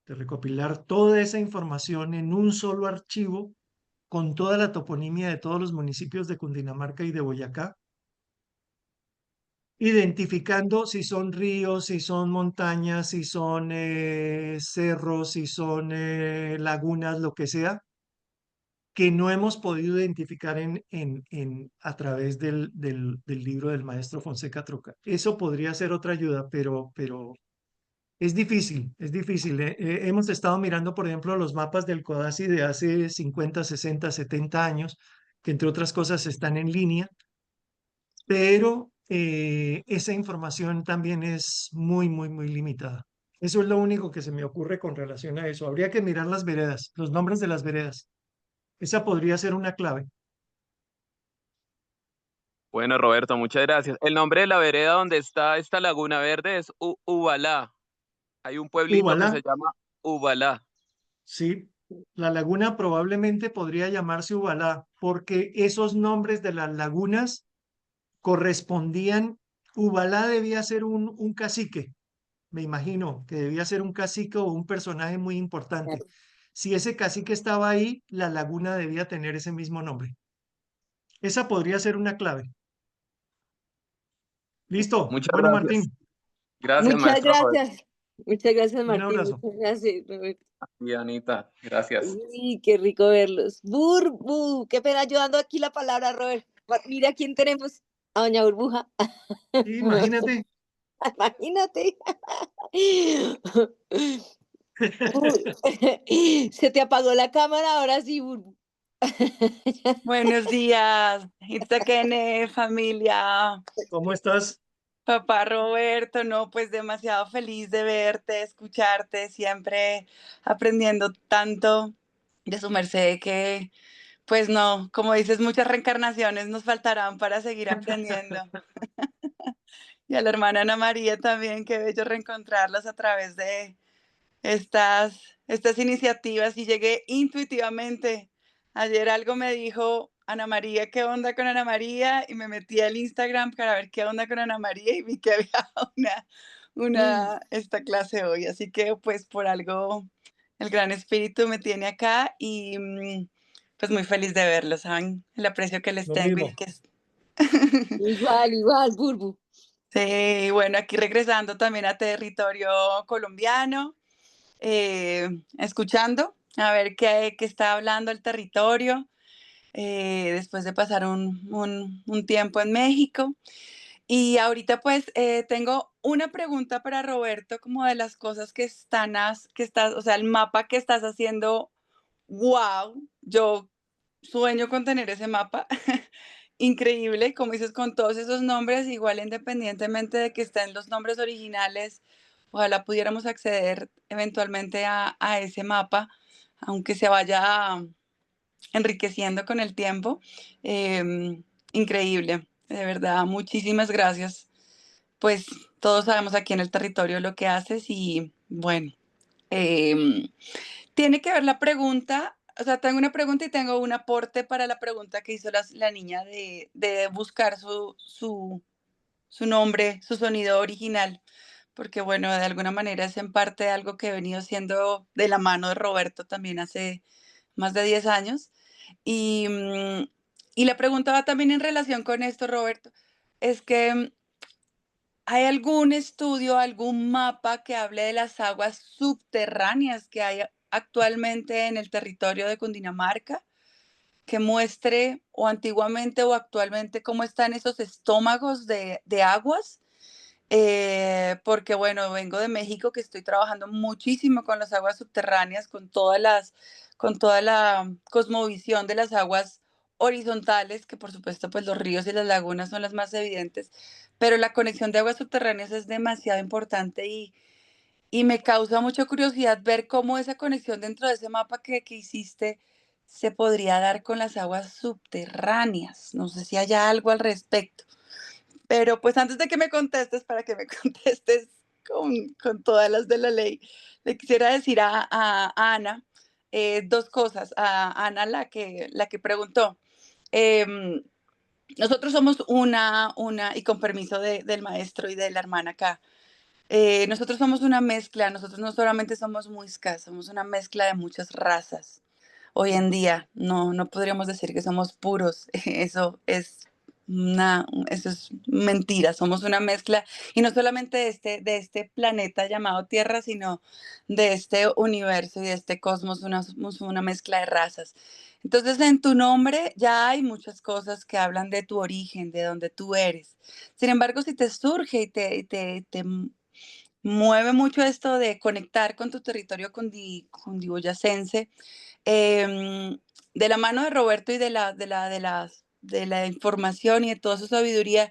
de recopilar toda esa información en un solo archivo con toda la toponimia de todos los municipios de Cundinamarca y de Boyacá, identificando si son ríos, si son montañas, si son cerros, si son lagunas, lo que sea, que no hemos podido identificar a través del libro del maestro Fonseca Troca. Eso podría ser otra ayuda, pero es difícil, es difícil. Hemos estado mirando, por ejemplo, los mapas del CODASI de hace 50, 60, 70 años, que entre otras cosas están en línea, pero esa información también es muy, muy, muy limitada. Eso es lo único que se me ocurre con relación a eso. Habría que mirar las veredas, los nombres de las veredas. Esa podría ser una clave. Bueno, Roberto, muchas gracias. El nombre de la vereda donde está esta Laguna Verde es Ubalá. Hay un pueblito que Ubalá, se llama Ubalá. sí. La laguna probablemente podría llamarse Ubalá, porque esos nombres de las lagunas correspondían. Ubalá debía ser un cacique, me imagino que debía ser un cacique o un personaje muy importante. Claro. Si ese cacique estaba ahí, la laguna debía tener ese mismo nombre. Esa podría ser una clave. Listo. Muchas Bueno, gracias. Martín, Gracias, Muchas maestro Roberto gracias. Muchas gracias, un Martín. abrazo. Muchas gracias, Roberto. y Anita. Gracias. Uy, qué rico verlos. Burbu, qué pena ayudando aquí la palabra, Robert. Mira quién tenemos. A doña Burbuja. Imagínate. Imagínate. Se te apagó la cámara, ahora sí, Burbu. Buenos días, Itzakene, familia, ¿Cómo estás? papá Roberto, no, pues demasiado feliz de verte, escucharte, siempre aprendiendo tanto de su merced que, pues no, como dices, muchas reencarnaciones nos faltarán para seguir aprendiendo. Y a la hermana Ana María también, qué bello reencontrarlas a través de estas iniciativas y llegué intuitivamente. Ayer algo me dijo Ana María, ¿qué onda con Ana María? Y me metí al Instagram para ver qué onda con Ana María y vi que había esta clase hoy. Así que pues por algo el Gran Espíritu me tiene acá y pues muy feliz de verlos, ¿saben? El aprecio que les Lo tengo mismo. y que Igual, Burbu. sí, bueno, aquí regresando también a territorio colombiano, escuchando a ver qué está hablando el territorio, después de pasar un tiempo en México. Y ahorita pues tengo una pregunta para Roberto, como de las cosas que estás, o sea, el mapa que estás haciendo, wow, yo sueño con tener ese mapa. Increíble, como dices, con todos esos nombres, igual independientemente de que estén los nombres originales, ojalá pudiéramos acceder eventualmente a ese mapa, aunque se vaya enriqueciendo con el tiempo. Increíble, de verdad, muchísimas gracias. Pues todos sabemos aquí en el territorio lo que haces y bueno, em, tiene que ver la pregunta, o sea, tengo una pregunta y tengo un aporte para la pregunta que hizo la niña de buscar su nombre, su sonido original, porque bueno, de alguna manera es en parte algo que he venido haciendo de la mano de Roberto también hace más de 10 años. Y, y la pregunta va también en relación con esto, Roberto, es que ¿hay algún estudio, algún mapa que hable de las aguas subterráneas que hay actualmente en el territorio de Cundinamarca? Que muestre o antiguamente o actualmente cómo están esos estómagos de aguas. Porque bueno, vengo de México que estoy trabajando muchísimo con las aguas subterráneas, con toda la cosmovisión de las aguas horizontales, que por supuesto pues los ríos y las lagunas son las más evidentes, pero la conexión de aguas subterráneas es demasiado importante y me causa mucha curiosidad ver cómo esa conexión dentro de ese mapa que hiciste se podría dar con las aguas subterráneas. No sé si haya algo al respecto. Pero pues antes de que me contestes, para que me contestes con todas las de la ley, le quisiera decir a Ana dos cosas. A Ana, la que preguntó. Em, Nosotros somos y con permiso del maestro y de la hermana acá, nosotros somos una mezcla, nosotros no solamente somos muiscas, somos una mezcla de muchas razas. Hoy en día no podríamos decir que somos puros, eso es mentira, somos una mezcla, y no solamente de este planeta llamado Tierra, sino de este universo y de este cosmos, somos una mezcla de razas. Entonces, en tu nombre ya hay muchas cosas que hablan de tu origen, de donde tú eres. Sin embargo, si te surge y te mueve mucho esto de conectar con tu territorio cundiboyacense, em, de la mano de Roberto y de la información y de toda su sabiduría,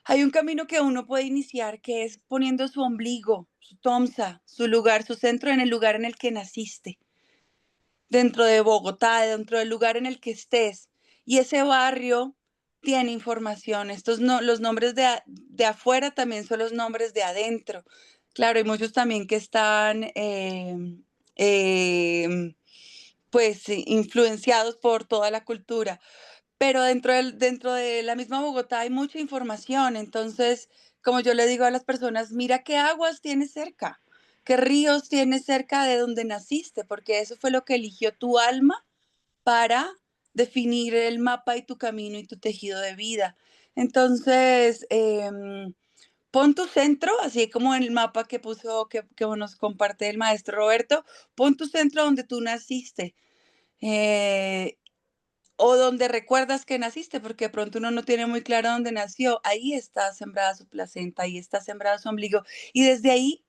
hay un camino que uno puede iniciar, que es poniendo su ombligo, su tomsa, su lugar, su centro en el lugar en el que naciste, dentro de Bogotá, dentro del lugar en el que estés. Y ese barrio tiene información. Estos no, los nombres de afuera también son los nombres de adentro. Claro, hay muchos también que están em, pues sí, influenciados por toda la cultura, pero dentro de la misma Bogotá hay mucha información. Entonces, como yo le digo a las personas, mira qué aguas tienes cerca, qué ríos tienes cerca de donde naciste, porque eso fue lo que eligió tu alma para definir el mapa y tu camino y tu tejido de vida. Entonces, pon tu centro, así como en el mapa que nos comparte el maestro Roberto, pon tu centro donde tú naciste. eh, o donde recuerdas que naciste, porque de pronto uno no tiene muy claro dónde nació. Ahí está sembrada su placenta, ahí está sembrado su ombligo. Y desde ahí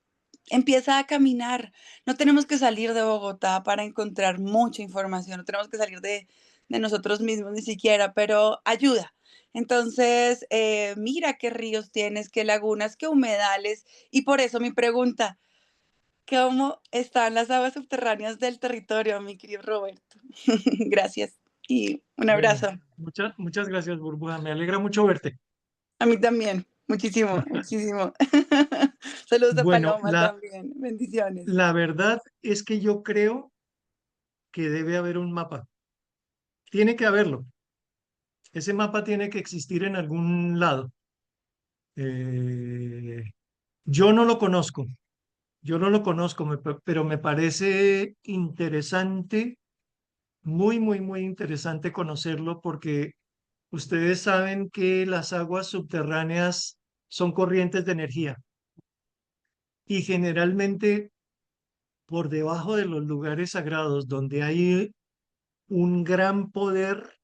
empieza a caminar. No tenemos que salir de Bogotá para encontrar mucha información, no tenemos que salir de nosotros mismos ni siquiera, pero ayuda. Entonces, mira qué ríos tienes, qué lagunas, qué humedales. Y por eso mi pregunta, ¿cómo están las aguas subterráneas del territorio, mi querido Roberto? Gracias y un Bueno, abrazo. muchas gracias, Burbuja. Me alegra mucho verte. A mí también, muchísimo, muchísimo. Saludos a Bueno, Paloma también, bendiciones. la verdad es que yo creo que debe haber un mapa. Tiene que haberlo. Ese mapa tiene que existir en algún lado. Eh, yo no lo conozco, yo no lo conozco, pero me parece interesante, muy interesante conocerlo porque ustedes saben que las aguas subterráneas son corrientes de energía y generalmente por debajo de los lugares sagrados donde hay un gran poder,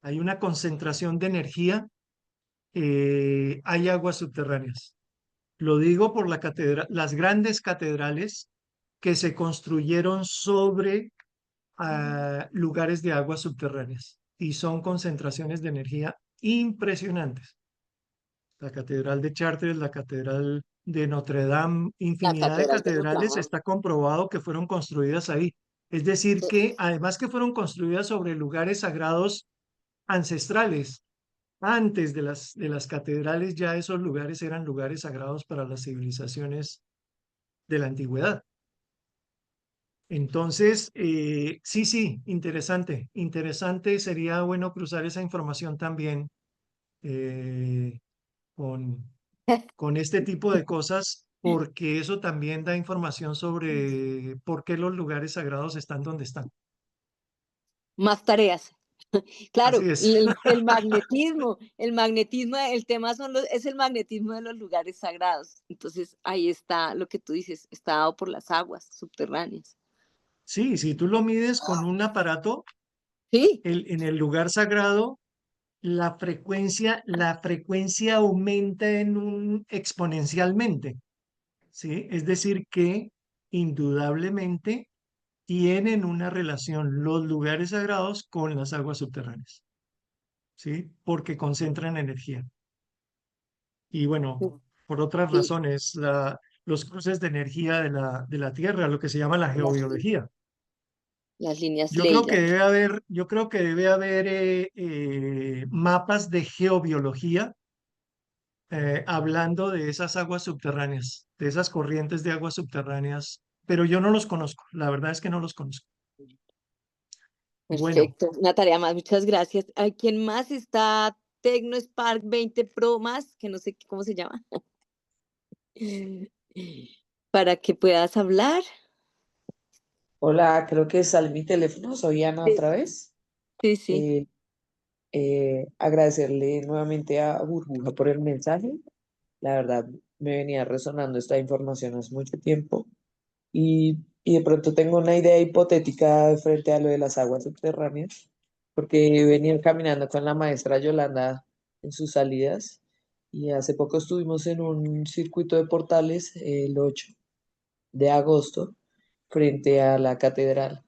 hay una concentración de energía, hay aguas subterráneas. Lo digo por las grandes catedrales que se construyeron sobre lugares de aguas subterráneas y son concentraciones de energía impresionantes. La Catedral de Chartres, la Catedral de Notre Dame, La infinidad de Catedral de Notre catedrales Dame. está comprobado que fueron construidas ahí. Es decir, Sí. que además que fueron construidas sobre lugares sagrados ancestrales, antes de las catedrales ya esos lugares eran lugares sagrados para las civilizaciones de la antigüedad. Entonces, sí, interesante, interesante. Sería bueno cruzar esa información también eh, con, con este tipo de cosas, porque eso también da información sobre por qué los lugares sagrados están donde están. Más tareas. Claro, Así es. el magnetismo, el tema es el magnetismo de los lugares sagrados. Entonces ahí está lo que tú dices, está dado por las aguas subterráneas. Sí, si tú lo mides con un aparato, Sí, en el lugar sagrado, la frecuencia aumenta exponencialmente, ¿sí? Es decir, que indudablemente tienen una relación los lugares sagrados con las aguas subterráneas, ¿sí? Porque concentran energía. Y bueno, por otras sí, razones, los cruces de energía de la Tierra, lo que se llama la geobiología. Las líneas Yo creo que Leyland. debe haber, yo creo que debe haber mapas de geobiología hablando de esas aguas subterráneas, de esas corrientes de aguas subterráneas, pero yo no los conozco, la verdad es que no los conozco. Bueno, Perfecto, una tarea más, muchas gracias. ¿A quién más está Tecno Spark 20 Pro más? Que no sé cómo se llama. Para que puedas hablar. Hola, creo que sale mi teléfono, soy Ana Sí, otra vez. sí, sí. Eh, Agradecerle nuevamente a Burbuja por el mensaje. La verdad, me venía resonando esta información hace mucho tiempo y de pronto tengo una idea hipotética frente a lo de las aguas subterráneas, porque venía caminando con la maestra Yolanda en sus salidas y hace poco estuvimos en un circuito de portales el 8 de agosto frente a la catedral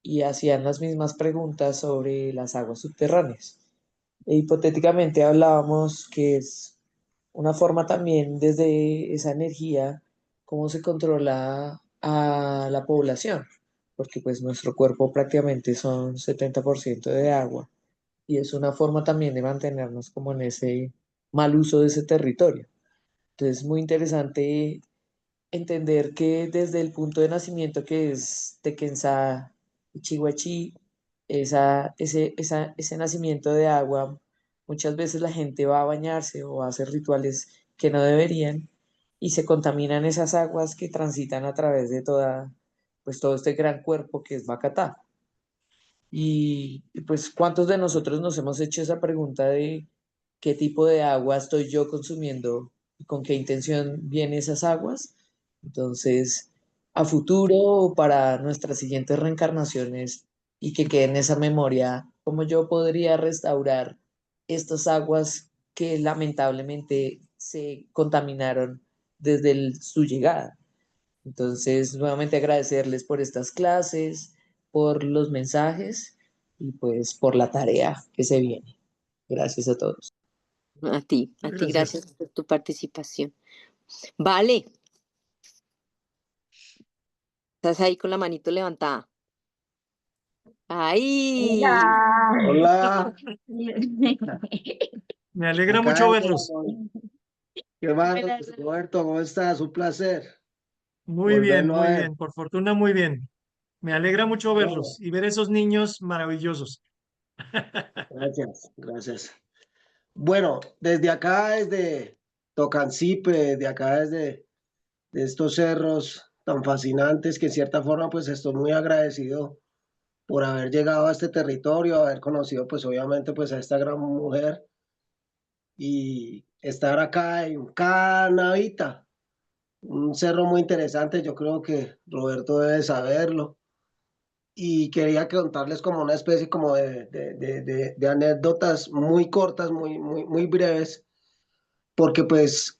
y hacían las mismas preguntas sobre las aguas subterráneas. E hipotéticamente hablábamos que es una forma también desde esa energía, cómo se controla a la población, porque pues nuestro cuerpo prácticamente son 70% de agua y es una forma también de mantenernos como en ese mal uso de ese territorio. Entonces, muy interesante entender que desde el punto de nacimiento que es Tequensá y Chihuachí, ese nacimiento de agua, muchas veces la gente va a bañarse o a hacer rituales que no deberían y se contaminan esas aguas que transitan a través de pues todo este gran cuerpo que es Bacatá. Y pues, ¿cuántos de nosotros nos hemos hecho esa pregunta de qué tipo de agua estoy yo consumiendo y con qué intención vienen esas aguas? Entonces, a futuro o para nuestras siguientes reencarnaciones y que quede en esa memoria, ¿cómo yo podría restaurar estas aguas que lamentablemente se contaminaron desde su llegada? Entonces, nuevamente agradecerles por estas clases, por los mensajes y pues por la tarea que se viene. Gracias a todos. A ti, gracias. gracias por tu participación. Vale, estás ahí con la manito levantada. ¡Ay! Hola, Me alegra acá mucho verlos. estamos. ¿Qué más, Roberto? ¿Cómo estás? Un placer volverlo a Muy ver. bien, por fortuna muy bien. Me alegra mucho Bueno, verlos y ver esos niños maravillosos. gracias, gracias. Bueno, desde acá, desde Tocancipre, desde acá, de estos cerros tan fascinantes, que en cierta forma, pues estoy muy agradecido por haber llegado a este territorio, haber conocido, pues obviamente, pues a esta gran mujer y estar acá en Canavita. Un cerro muy interesante, yo creo que Roberto debe saberlo. Y quería contarles como una especie como de anécdotas muy cortas, muy breves, porque pues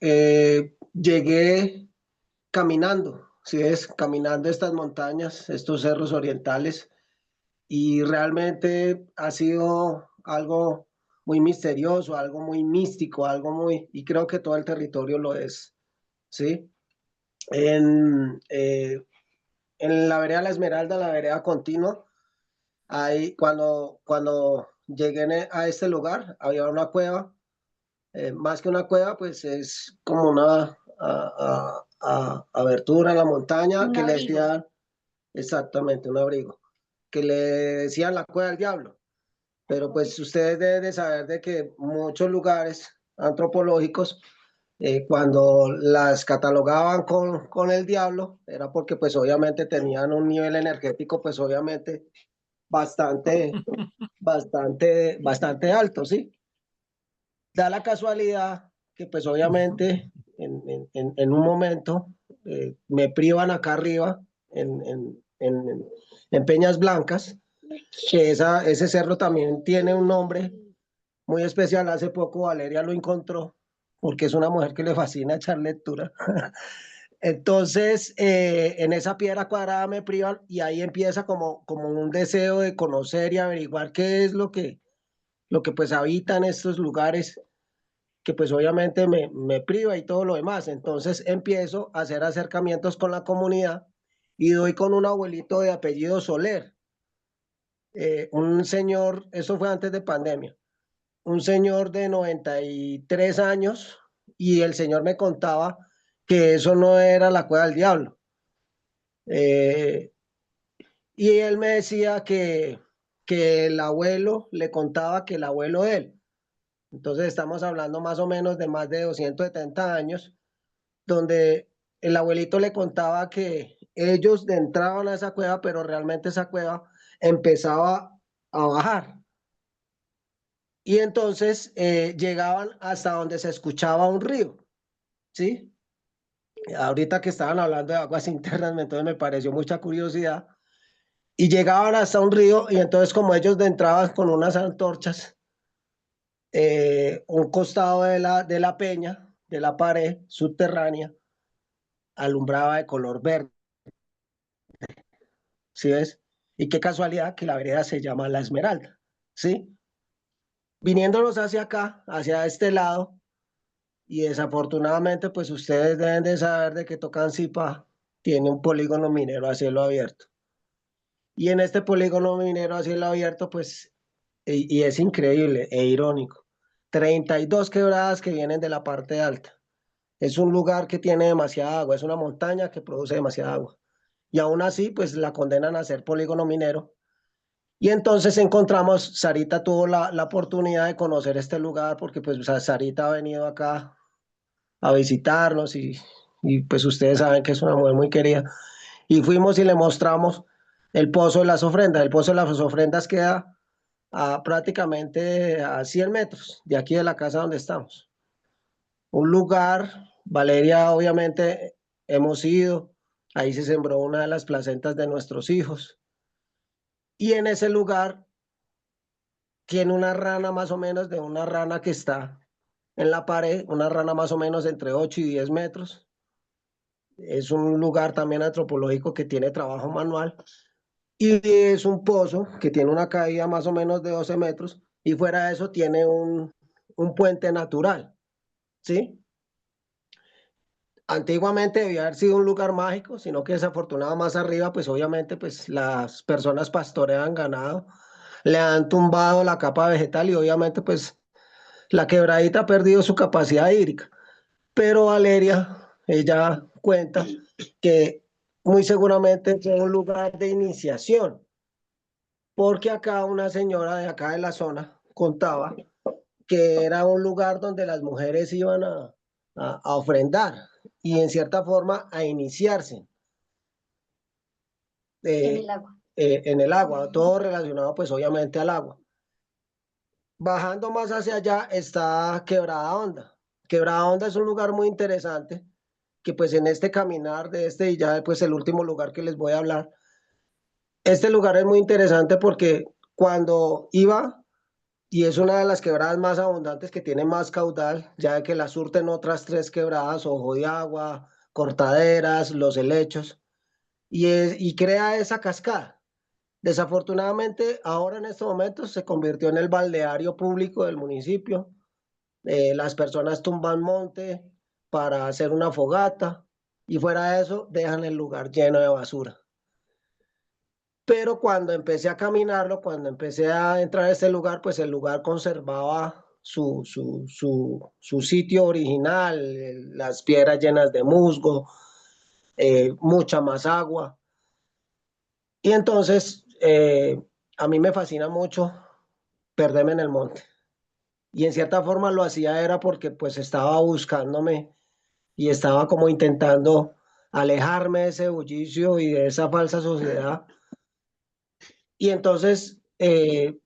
llegué caminando, ¿sí es? Caminando estas montañas, estos cerros orientales, y realmente ha sido algo muy misterioso, algo muy místico, y creo que todo el territorio lo es, ¿sí? En, la vereda La Esmeralda, la vereda continua, ahí cuando llegué a este lugar, había una cueva, más que una cueva, pues es como una abertura en la montaña que le decían, exactamente, un abrigo, que le decían la cueva del diablo. Pero pues ustedes deben de saber de que muchos lugares antropológicos cuando las catalogaban con el diablo, era porque pues obviamente tenían un nivel energético pues obviamente bastante, bastante alto, ¿sí? Da la casualidad que pues obviamente en un momento me privan acá arriba en Peñas Blancas, que ese cerro también tiene un nombre muy especial. Hace poco Valeria lo encontró porque es una mujer que le fascina echar lectura. Entonces, en esa piedra cuadrada me privan y ahí empieza como un deseo de conocer y averiguar qué es lo que pues habita en estos lugares, que pues obviamente me priva y todo lo demás. Entonces empiezo a hacer acercamientos con la comunidad y doy con un abuelito de apellido Soler. un señor, eso fue antes de pandemia, un señor de 93 años, y el señor me contaba que eso no era la cueva del diablo. Y él me decía que el abuelo le contaba que el abuelo de él, entonces estamos hablando más o menos de más de 270 años, donde el abuelito le contaba que ellos entraban a esa cueva, pero realmente esa cueva empezaba a bajar. Y entonces llegaban hasta donde se escuchaba un río, ¿sí? Ahorita que estaban hablando de aguas internas, entonces me pareció mucha curiosidad. Y llegaban hasta un río, y entonces como ellos entraban con unas antorchas, un costado de la peña, de la pared subterránea, alumbraba de color verde, ¿sí ves? Y qué casualidad que la vereda se llama La Esmeralda, ¿sí? Viniéndonos hacia acá, hacia este lado, y desafortunadamente, pues ustedes deben de saber de que Tocancipá tiene un polígono minero a cielo abierto. Y en este polígono minero a cielo abierto, pues, y es increíble e irónico, 32 quebradas que vienen de la parte alta. Es un lugar que tiene demasiada agua, es una montaña que produce demasiada agua. Y aún así, pues la condenan a ser polígono minero. Y entonces encontramos, Sarita tuvo la oportunidad de conocer este lugar porque pues o sea, Sarita ha venido acá a visitarnos y pues ustedes saben que es una mujer muy querida. Y fuimos y le mostramos el Pozo de las Ofrendas. El Pozo de las Ofrendas queda prácticamente a 100 metros de aquí de la casa donde estamos. Un lugar, Valeria, obviamente hemos ido, ahí se sembró una de las placentas de nuestros hijos. Y en ese lugar tiene una rana más o menos de una rana que está en la pared, una rana más o menos entre 8 y 10 metros. Es un lugar también antropológico que tiene trabajo manual y es un pozo que tiene una caída más o menos de 12 metros y fuera de eso tiene un puente natural, ¿sí? Antiguamente debía haber sido un lugar mágico, sino que desafortunado más arriba, pues obviamente pues las personas pastorean ganado, le han tumbado la capa vegetal y obviamente pues la quebradita ha perdido su capacidad hídrica. Pero Valeria, ella cuenta que muy seguramente fue un lugar de iniciación, porque acá una señora de acá de la zona contaba que era un lugar donde las mujeres iban a ofrendar y en cierta forma a iniciarse en el agua, todo relacionado pues obviamente al agua. Bajando más hacia allá está Quebrada Honda. Quebrada Honda es un lugar muy interesante que pues en este caminar de este y ya pues el último lugar que les voy a hablar, este lugar es muy interesante porque cuando iba, y es una de las quebradas más abundantes que tiene más caudal, ya que la surten otras 3 quebradas, Ojo de Agua, Cortaderas, Los Helechos, y crea esa cascada. Desafortunadamente, ahora en estos momentos se convirtió en el balneario público del municipio. Las personas tumban monte para hacer una fogata y fuera de eso dejan el lugar lleno de basura. Pero cuando empecé a caminarlo, cuando empecé a entrar a este lugar, pues el lugar conservaba su sitio original, las piedras llenas de musgo, mucha más agua. Y entonces a mí me fascina mucho perderme en el monte. Y en cierta forma lo hacía era porque pues estaba buscándome y estaba como intentando alejarme de ese bullicio y de esa falsa sociedad. Y entonces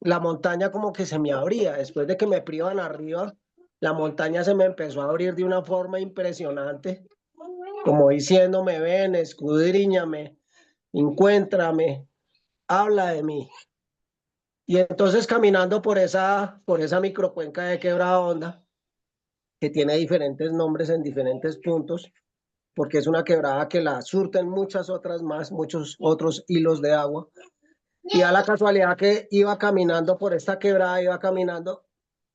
la montaña como que se me abría. Después de que me privan arriba, la montaña se me empezó a abrir de una forma impresionante, como diciéndome, ven, escudriñame, encuéntrame, habla de mí. Y entonces caminando por esa microcuenca de Quebrada Honda, que tiene diferentes nombres en diferentes puntos, porque es una quebrada que la surten muchas otras más, muchos otros hilos de agua. Y a la casualidad que iba caminando por esta quebrada, iba caminando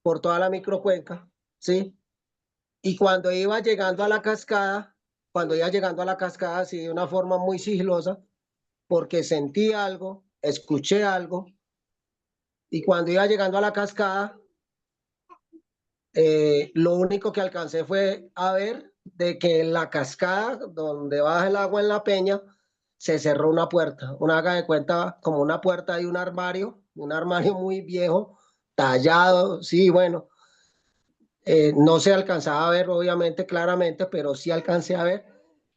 por toda la microcuenca, ¿sí? Y cuando iba llegando a la cascada, así de una forma muy sigilosa, porque sentí algo, escuché algo, Y cuando iba llegando a la cascada, lo único que alcancé fue a ver de que en la cascada, donde baja el agua en la peña, se cerró una puerta. Una haga de cuenta como una puerta de un armario muy viejo, tallado, sí, bueno. No se alcanzaba a ver, obviamente, claramente, pero sí alcancé a ver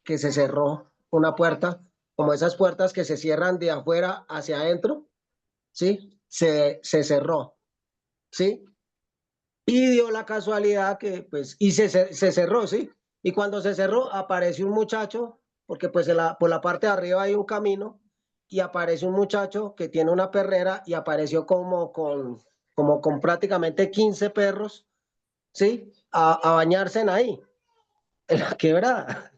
que se cerró una puerta, como esas puertas que se cierran de afuera hacia adentro, ¿sí? Se cerró, ¿sí? Y dio la casualidad que, pues, y se cerró, ¿sí? Y cuando se cerró, apareció un muchacho, porque pues por la parte de arriba hay un camino, y aparece un muchacho que tiene una perrera y apareció como con prácticamente 15 perros, ¿sí? A bañarse en ahí, en la quebrada.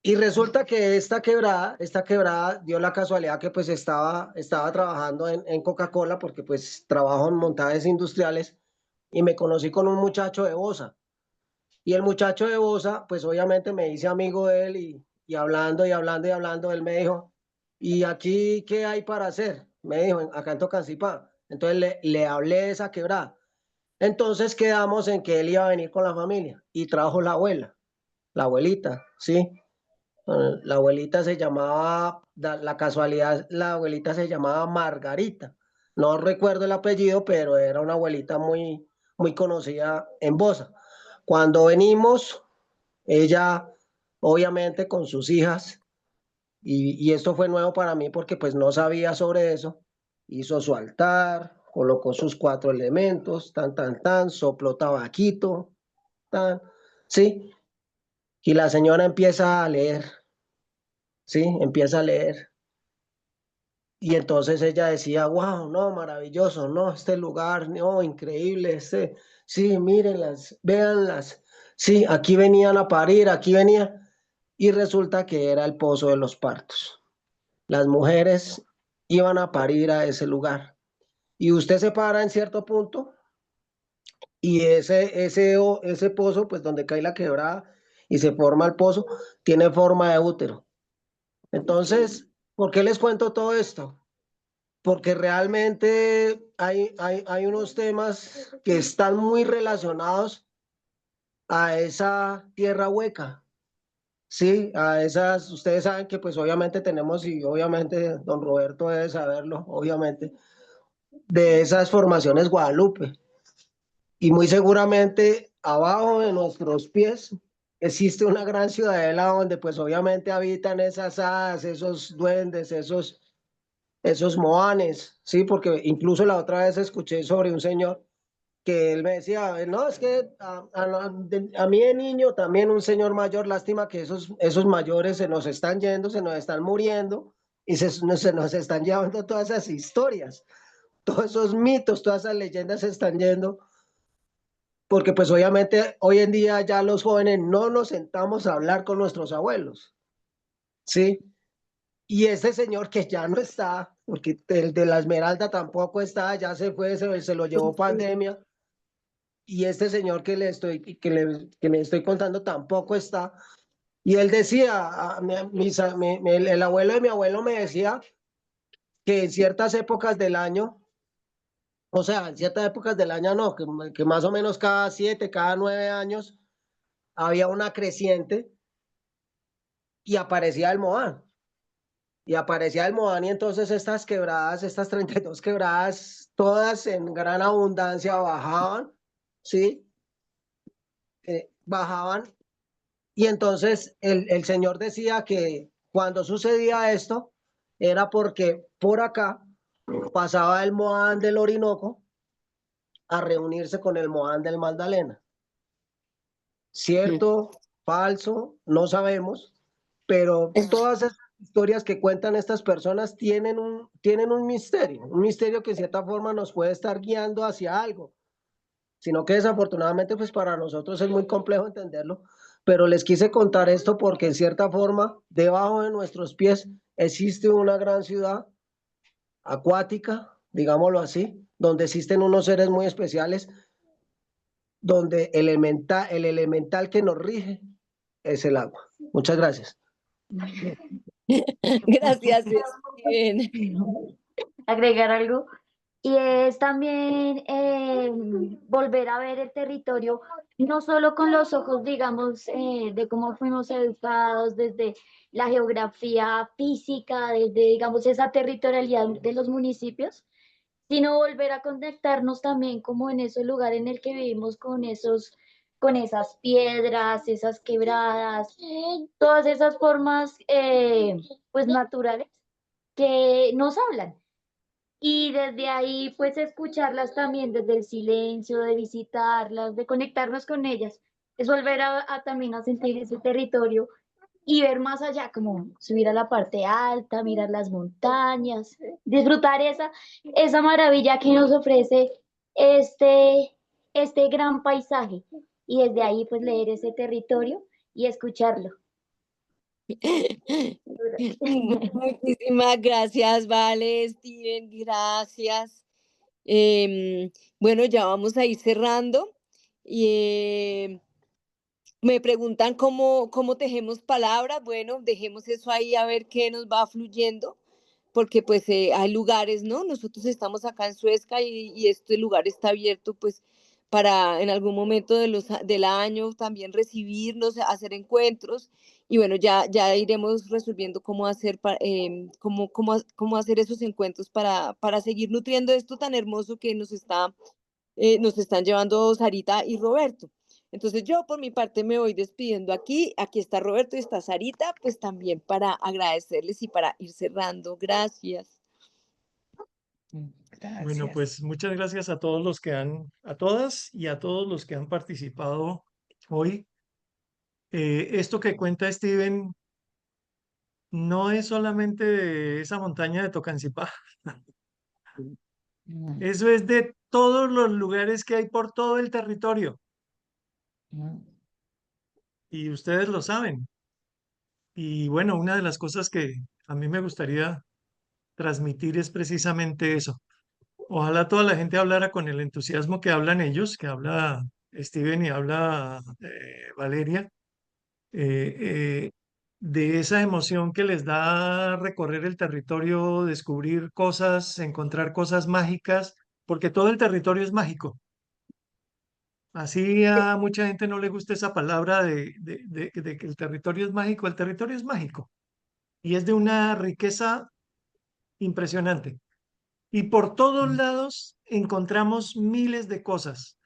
Y resulta que esta quebrada dio la casualidad que pues estaba trabajando en Coca-Cola, porque pues trabajo en montajes industriales, y me conocí con un muchacho de Bosa. Y el muchacho de Bosa, pues obviamente me hice amigo de él, y hablando y hablando y hablando, él me dijo, ¿y aquí qué hay para hacer? Me dijo, acá en Tocancipá. Entonces le hablé de esa quebrada. Entonces quedamos en que él iba a venir con la familia y trajo la abuela, la abuelita, ¿sí? La abuelita se llamaba, la casualidad, la abuelita se llamaba Margarita. No recuerdo el apellido, pero era una abuelita muy conocida en Bosa. Cuando venimos, ella, obviamente con sus hijas, y esto fue nuevo para mí porque pues no sabía sobre eso, hizo su altar, colocó sus 4 elementos, sopló tabaquito, tan, ¿sí? Y la señora empieza a leer, ¿sí? Empieza a leer. Y entonces ella decía, wow, no, maravilloso, no, este lugar, no, increíble, sí, mírenlas, véanlas, sí, aquí venían a parir, aquí venían. Y resulta que era el pozo de los partos. Las mujeres iban a parir a ese lugar. Y usted se para en cierto punto y ese pozo, pues donde cae la quebrada y se forma el pozo, tiene forma de útero. Entonces, ¿por qué les cuento todo esto? Porque realmente hay unos temas que están muy relacionados a esa tierra hueca, ¿sí? A esas, ustedes saben que pues obviamente tenemos, y obviamente don Roberto debe saberlo, obviamente, de esas formaciones Guadalupe. Y muy seguramente abajo de nuestros pies existe una gran ciudadela donde pues obviamente habitan esas hadas, esos duendes, esos moanes, ¿sí? Porque incluso la otra vez escuché sobre un señor que él me decía, no, es que a mí de niño también un señor mayor, lástima que esos mayores se nos están yendo, se nos están muriendo y se nos están llevando todas esas historias, todos esos mitos, todas esas leyendas se están yendo, porque pues obviamente hoy en día ya los jóvenes no nos sentamos a hablar con nuestros abuelos, ¿sí? Y ese señor que ya no está, porque el de la Esmeralda tampoco está, ya se fue, se lo llevó pandemia. Y este señor que le estoy contando tampoco está. Y él decía, el abuelo de mi abuelo me decía que en ciertas épocas del año, o sea, en ciertas épocas del año no, que más o menos cada 7, cada 9 años había una creciente y aparecía el Moán. Y aparecía el Moán y entonces estas quebradas, estas 32 quebradas, todas en gran abundancia bajaban, ¿sí? Bajaban. Y entonces el señor decía que cuando sucedía esto era porque por acá pasaba el Moán del Orinoco a reunirse con el Moán del Magdalena. ¿Cierto? ¿Falso? No sabemos, pero todas esas historias que cuentan estas personas tienen un misterio que en cierta forma nos puede estar guiando hacia algo, sino que desafortunadamente pues para nosotros es muy complejo entenderlo, pero les quise contar esto porque en cierta forma debajo de nuestros pies existe una gran ciudad acuática, digámoslo así, donde existen unos seres muy especiales, donde el elemental que nos rige es el agua. Muchas gracias. Gracias, Steven. Agregar algo. y es también volver a ver el territorio, no solo con los ojos, digamos, de cómo fuimos educados desde la geografía física, desde, digamos, esa territorialidad de los municipios, sino volver a conectarnos también como en ese lugar en el que vivimos con esas piedras, esas quebradas, todas esas formas pues naturales que nos hablan. Y desde ahí pues escucharlas también desde el silencio, de visitarlas, de conectarnos con ellas, es volver a también a sentir ese territorio y ver más allá, como subir a la parte alta, mirar las montañas, disfrutar esa maravilla que nos ofrece este gran paisaje y desde ahí pues leer ese territorio y escucharlo. Muchísimas gracias, Vale, Steven, gracias. Bueno, ya vamos a ir cerrando. Y, me preguntan cómo tejemos palabras. Bueno, dejemos eso ahí a ver qué nos va fluyendo, porque pues hay lugares, ¿no? Nosotros estamos acá en Suezca y este lugar está abierto pues para en algún momento del año también recibirnos, hacer encuentros y bueno, ya iremos resolviendo cómo hacer, cómo hacer esos encuentros para seguir nutriendo esto tan hermoso que nos están llevando Sarita y Roberto. Entonces yo por mi parte me voy despidiendo aquí. Aquí está Roberto y está Sarita, pues también para agradecerles y para ir cerrando. Gracias. Bueno, Gracias. pues muchas gracias a todos los que a todas y a todos los que han participado hoy. Esto que cuenta Steven no es solamente de esa montaña de Tocancipá, Mm, eso es de todos los lugares que hay por todo el territorio mm, y ustedes lo saben. Y bueno, una de las cosas que a mí me gustaría transmitir es precisamente eso. Ojalá toda la gente hablara con el entusiasmo que hablan ellos, que habla Steven y habla Valeria, eh, eh, de esa emoción que les da recorrer el territorio, descubrir cosas, encontrar cosas mágicas, porque todo el territorio es mágico. Así a mucha gente no le gusta esa palabra de que el territorio es mágico. El territorio es mágico y es de una riqueza impresionante. Y por todos mm. lados encontramos miles de cosas.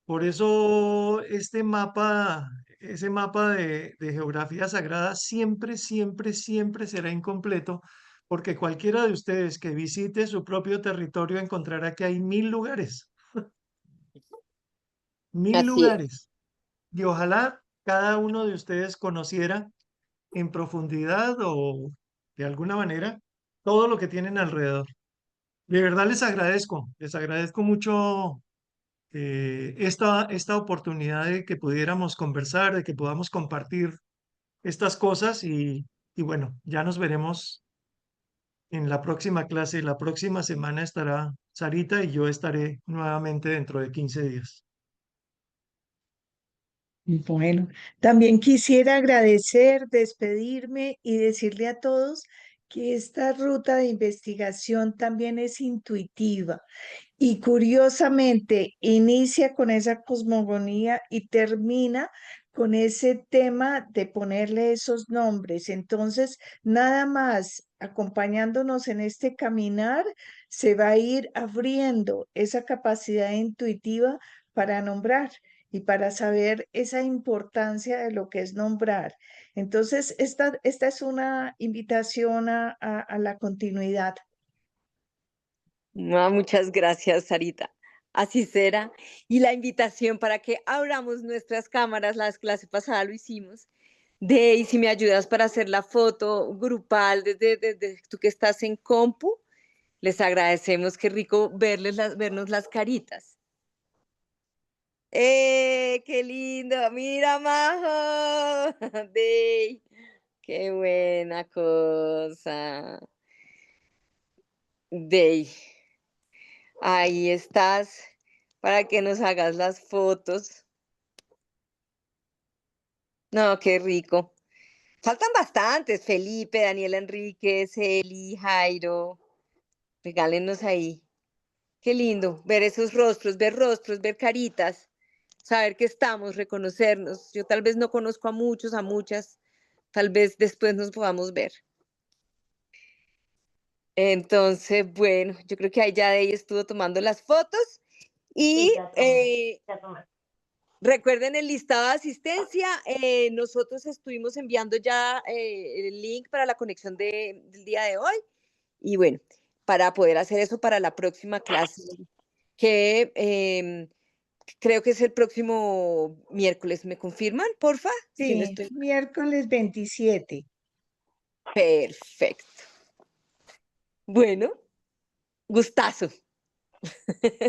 Por eso ese mapa de geografía sagrada siempre, siempre, siempre será incompleto, porque cualquiera de ustedes que visite su propio territorio encontrará que hay 1000 lugares, 1000 Así es. lugares. Y ojalá cada uno de ustedes conociera en profundidad o de alguna manera todo lo que tienen alrededor. De verdad les agradezco mucho esta oportunidad de que pudiéramos conversar, de que podamos compartir estas cosas y bueno, ya nos veremos en la próxima clase. La próxima semana estará Sarita y yo estaré nuevamente dentro de 15 días. Bueno, también quisiera agradecer, despedirme y decirle a todos que esta ruta de investigación también es intuitiva. Y curiosamente, inicia con esa cosmogonía y termina con ese tema de ponerle esos nombres. Entonces, nada más acompañándonos en este caminar, se va a ir abriendo esa capacidad intuitiva para nombrar y para saber esa importancia de lo que es nombrar. Entonces, esta es una invitación a la continuidad. Muchas gracias, Sarita. Así será. Y la invitación para que abramos nuestras cámaras, la clase pasada lo hicimos, y si me ayudas para hacer la foto grupal desde tú que estás en compu, les agradecemos, qué rico vernos las caritas. ¡Qué lindo! ¡Mira, Majo! Dey, ¡qué buena cosa! Dey, ahí estás para que nos hagas las fotos. No, qué rico. Faltan bastantes, Felipe, Daniela Enríquez, Eli, Jairo. Regálenos ahí. Qué lindo ver esos rostros, ver caritas, saber que estamos, reconocernos. Yo tal vez no conozco a muchos, a muchas, tal vez después nos podamos ver. Entonces, bueno, yo creo que ahí ya de ella estuvo tomando las fotos y Sí, ya tomé, ya tomé. recuerden el listado de asistencia. Nosotros estuvimos enviando ya el link para la conexión del día de hoy y bueno, para poder hacer eso para la próxima clase, que creo que es el próximo miércoles. ¿Me confirman, porfa? Si no Sí, estoy... miércoles 27. Perfecto. Bueno, gustazo.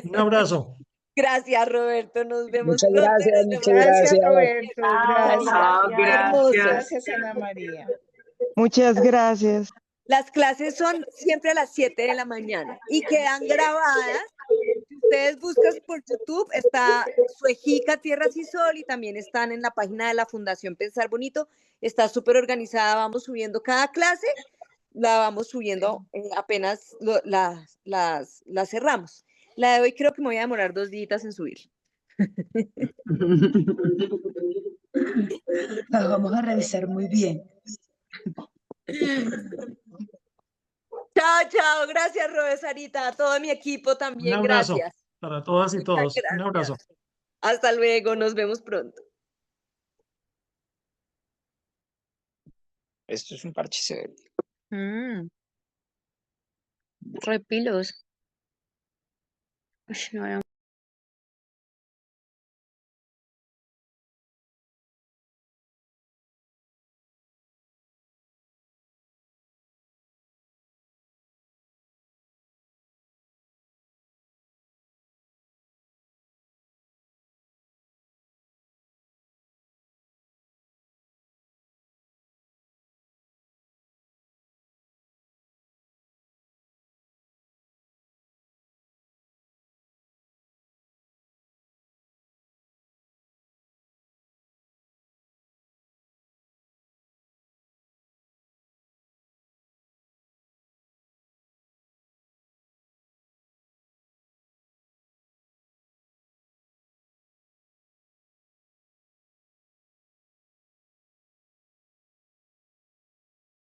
Un abrazo. Gracias, Roberto. Nos vemos Muchas pronto y gracias, nos vemos muchas el Gracias, gracias. Roberto. Chao, Gracias. hermosos. Gracias, Ana María. Muchas gracias. Las clases son siempre a las 7 de la mañana y quedan grabadas. Si ustedes buscan por YouTube, está Suejica, Tierras y Sol, y también están en la página de la Fundación Pensar Bonito. Está súper organizada, vamos subiendo cada clase, la vamos subiendo apenas las cerramos. La de hoy creo que me voy a demorar 2 días en subir. Las vamos a revisar muy bien. Chao, chao. Gracias, Sarita. A todo mi equipo Un también, abrazo gracias. para todas y Muchas todos. Un abrazo. gracias. Hasta luego, nos vemos pronto. Esto es un parche severo. Repilos. Uy, no,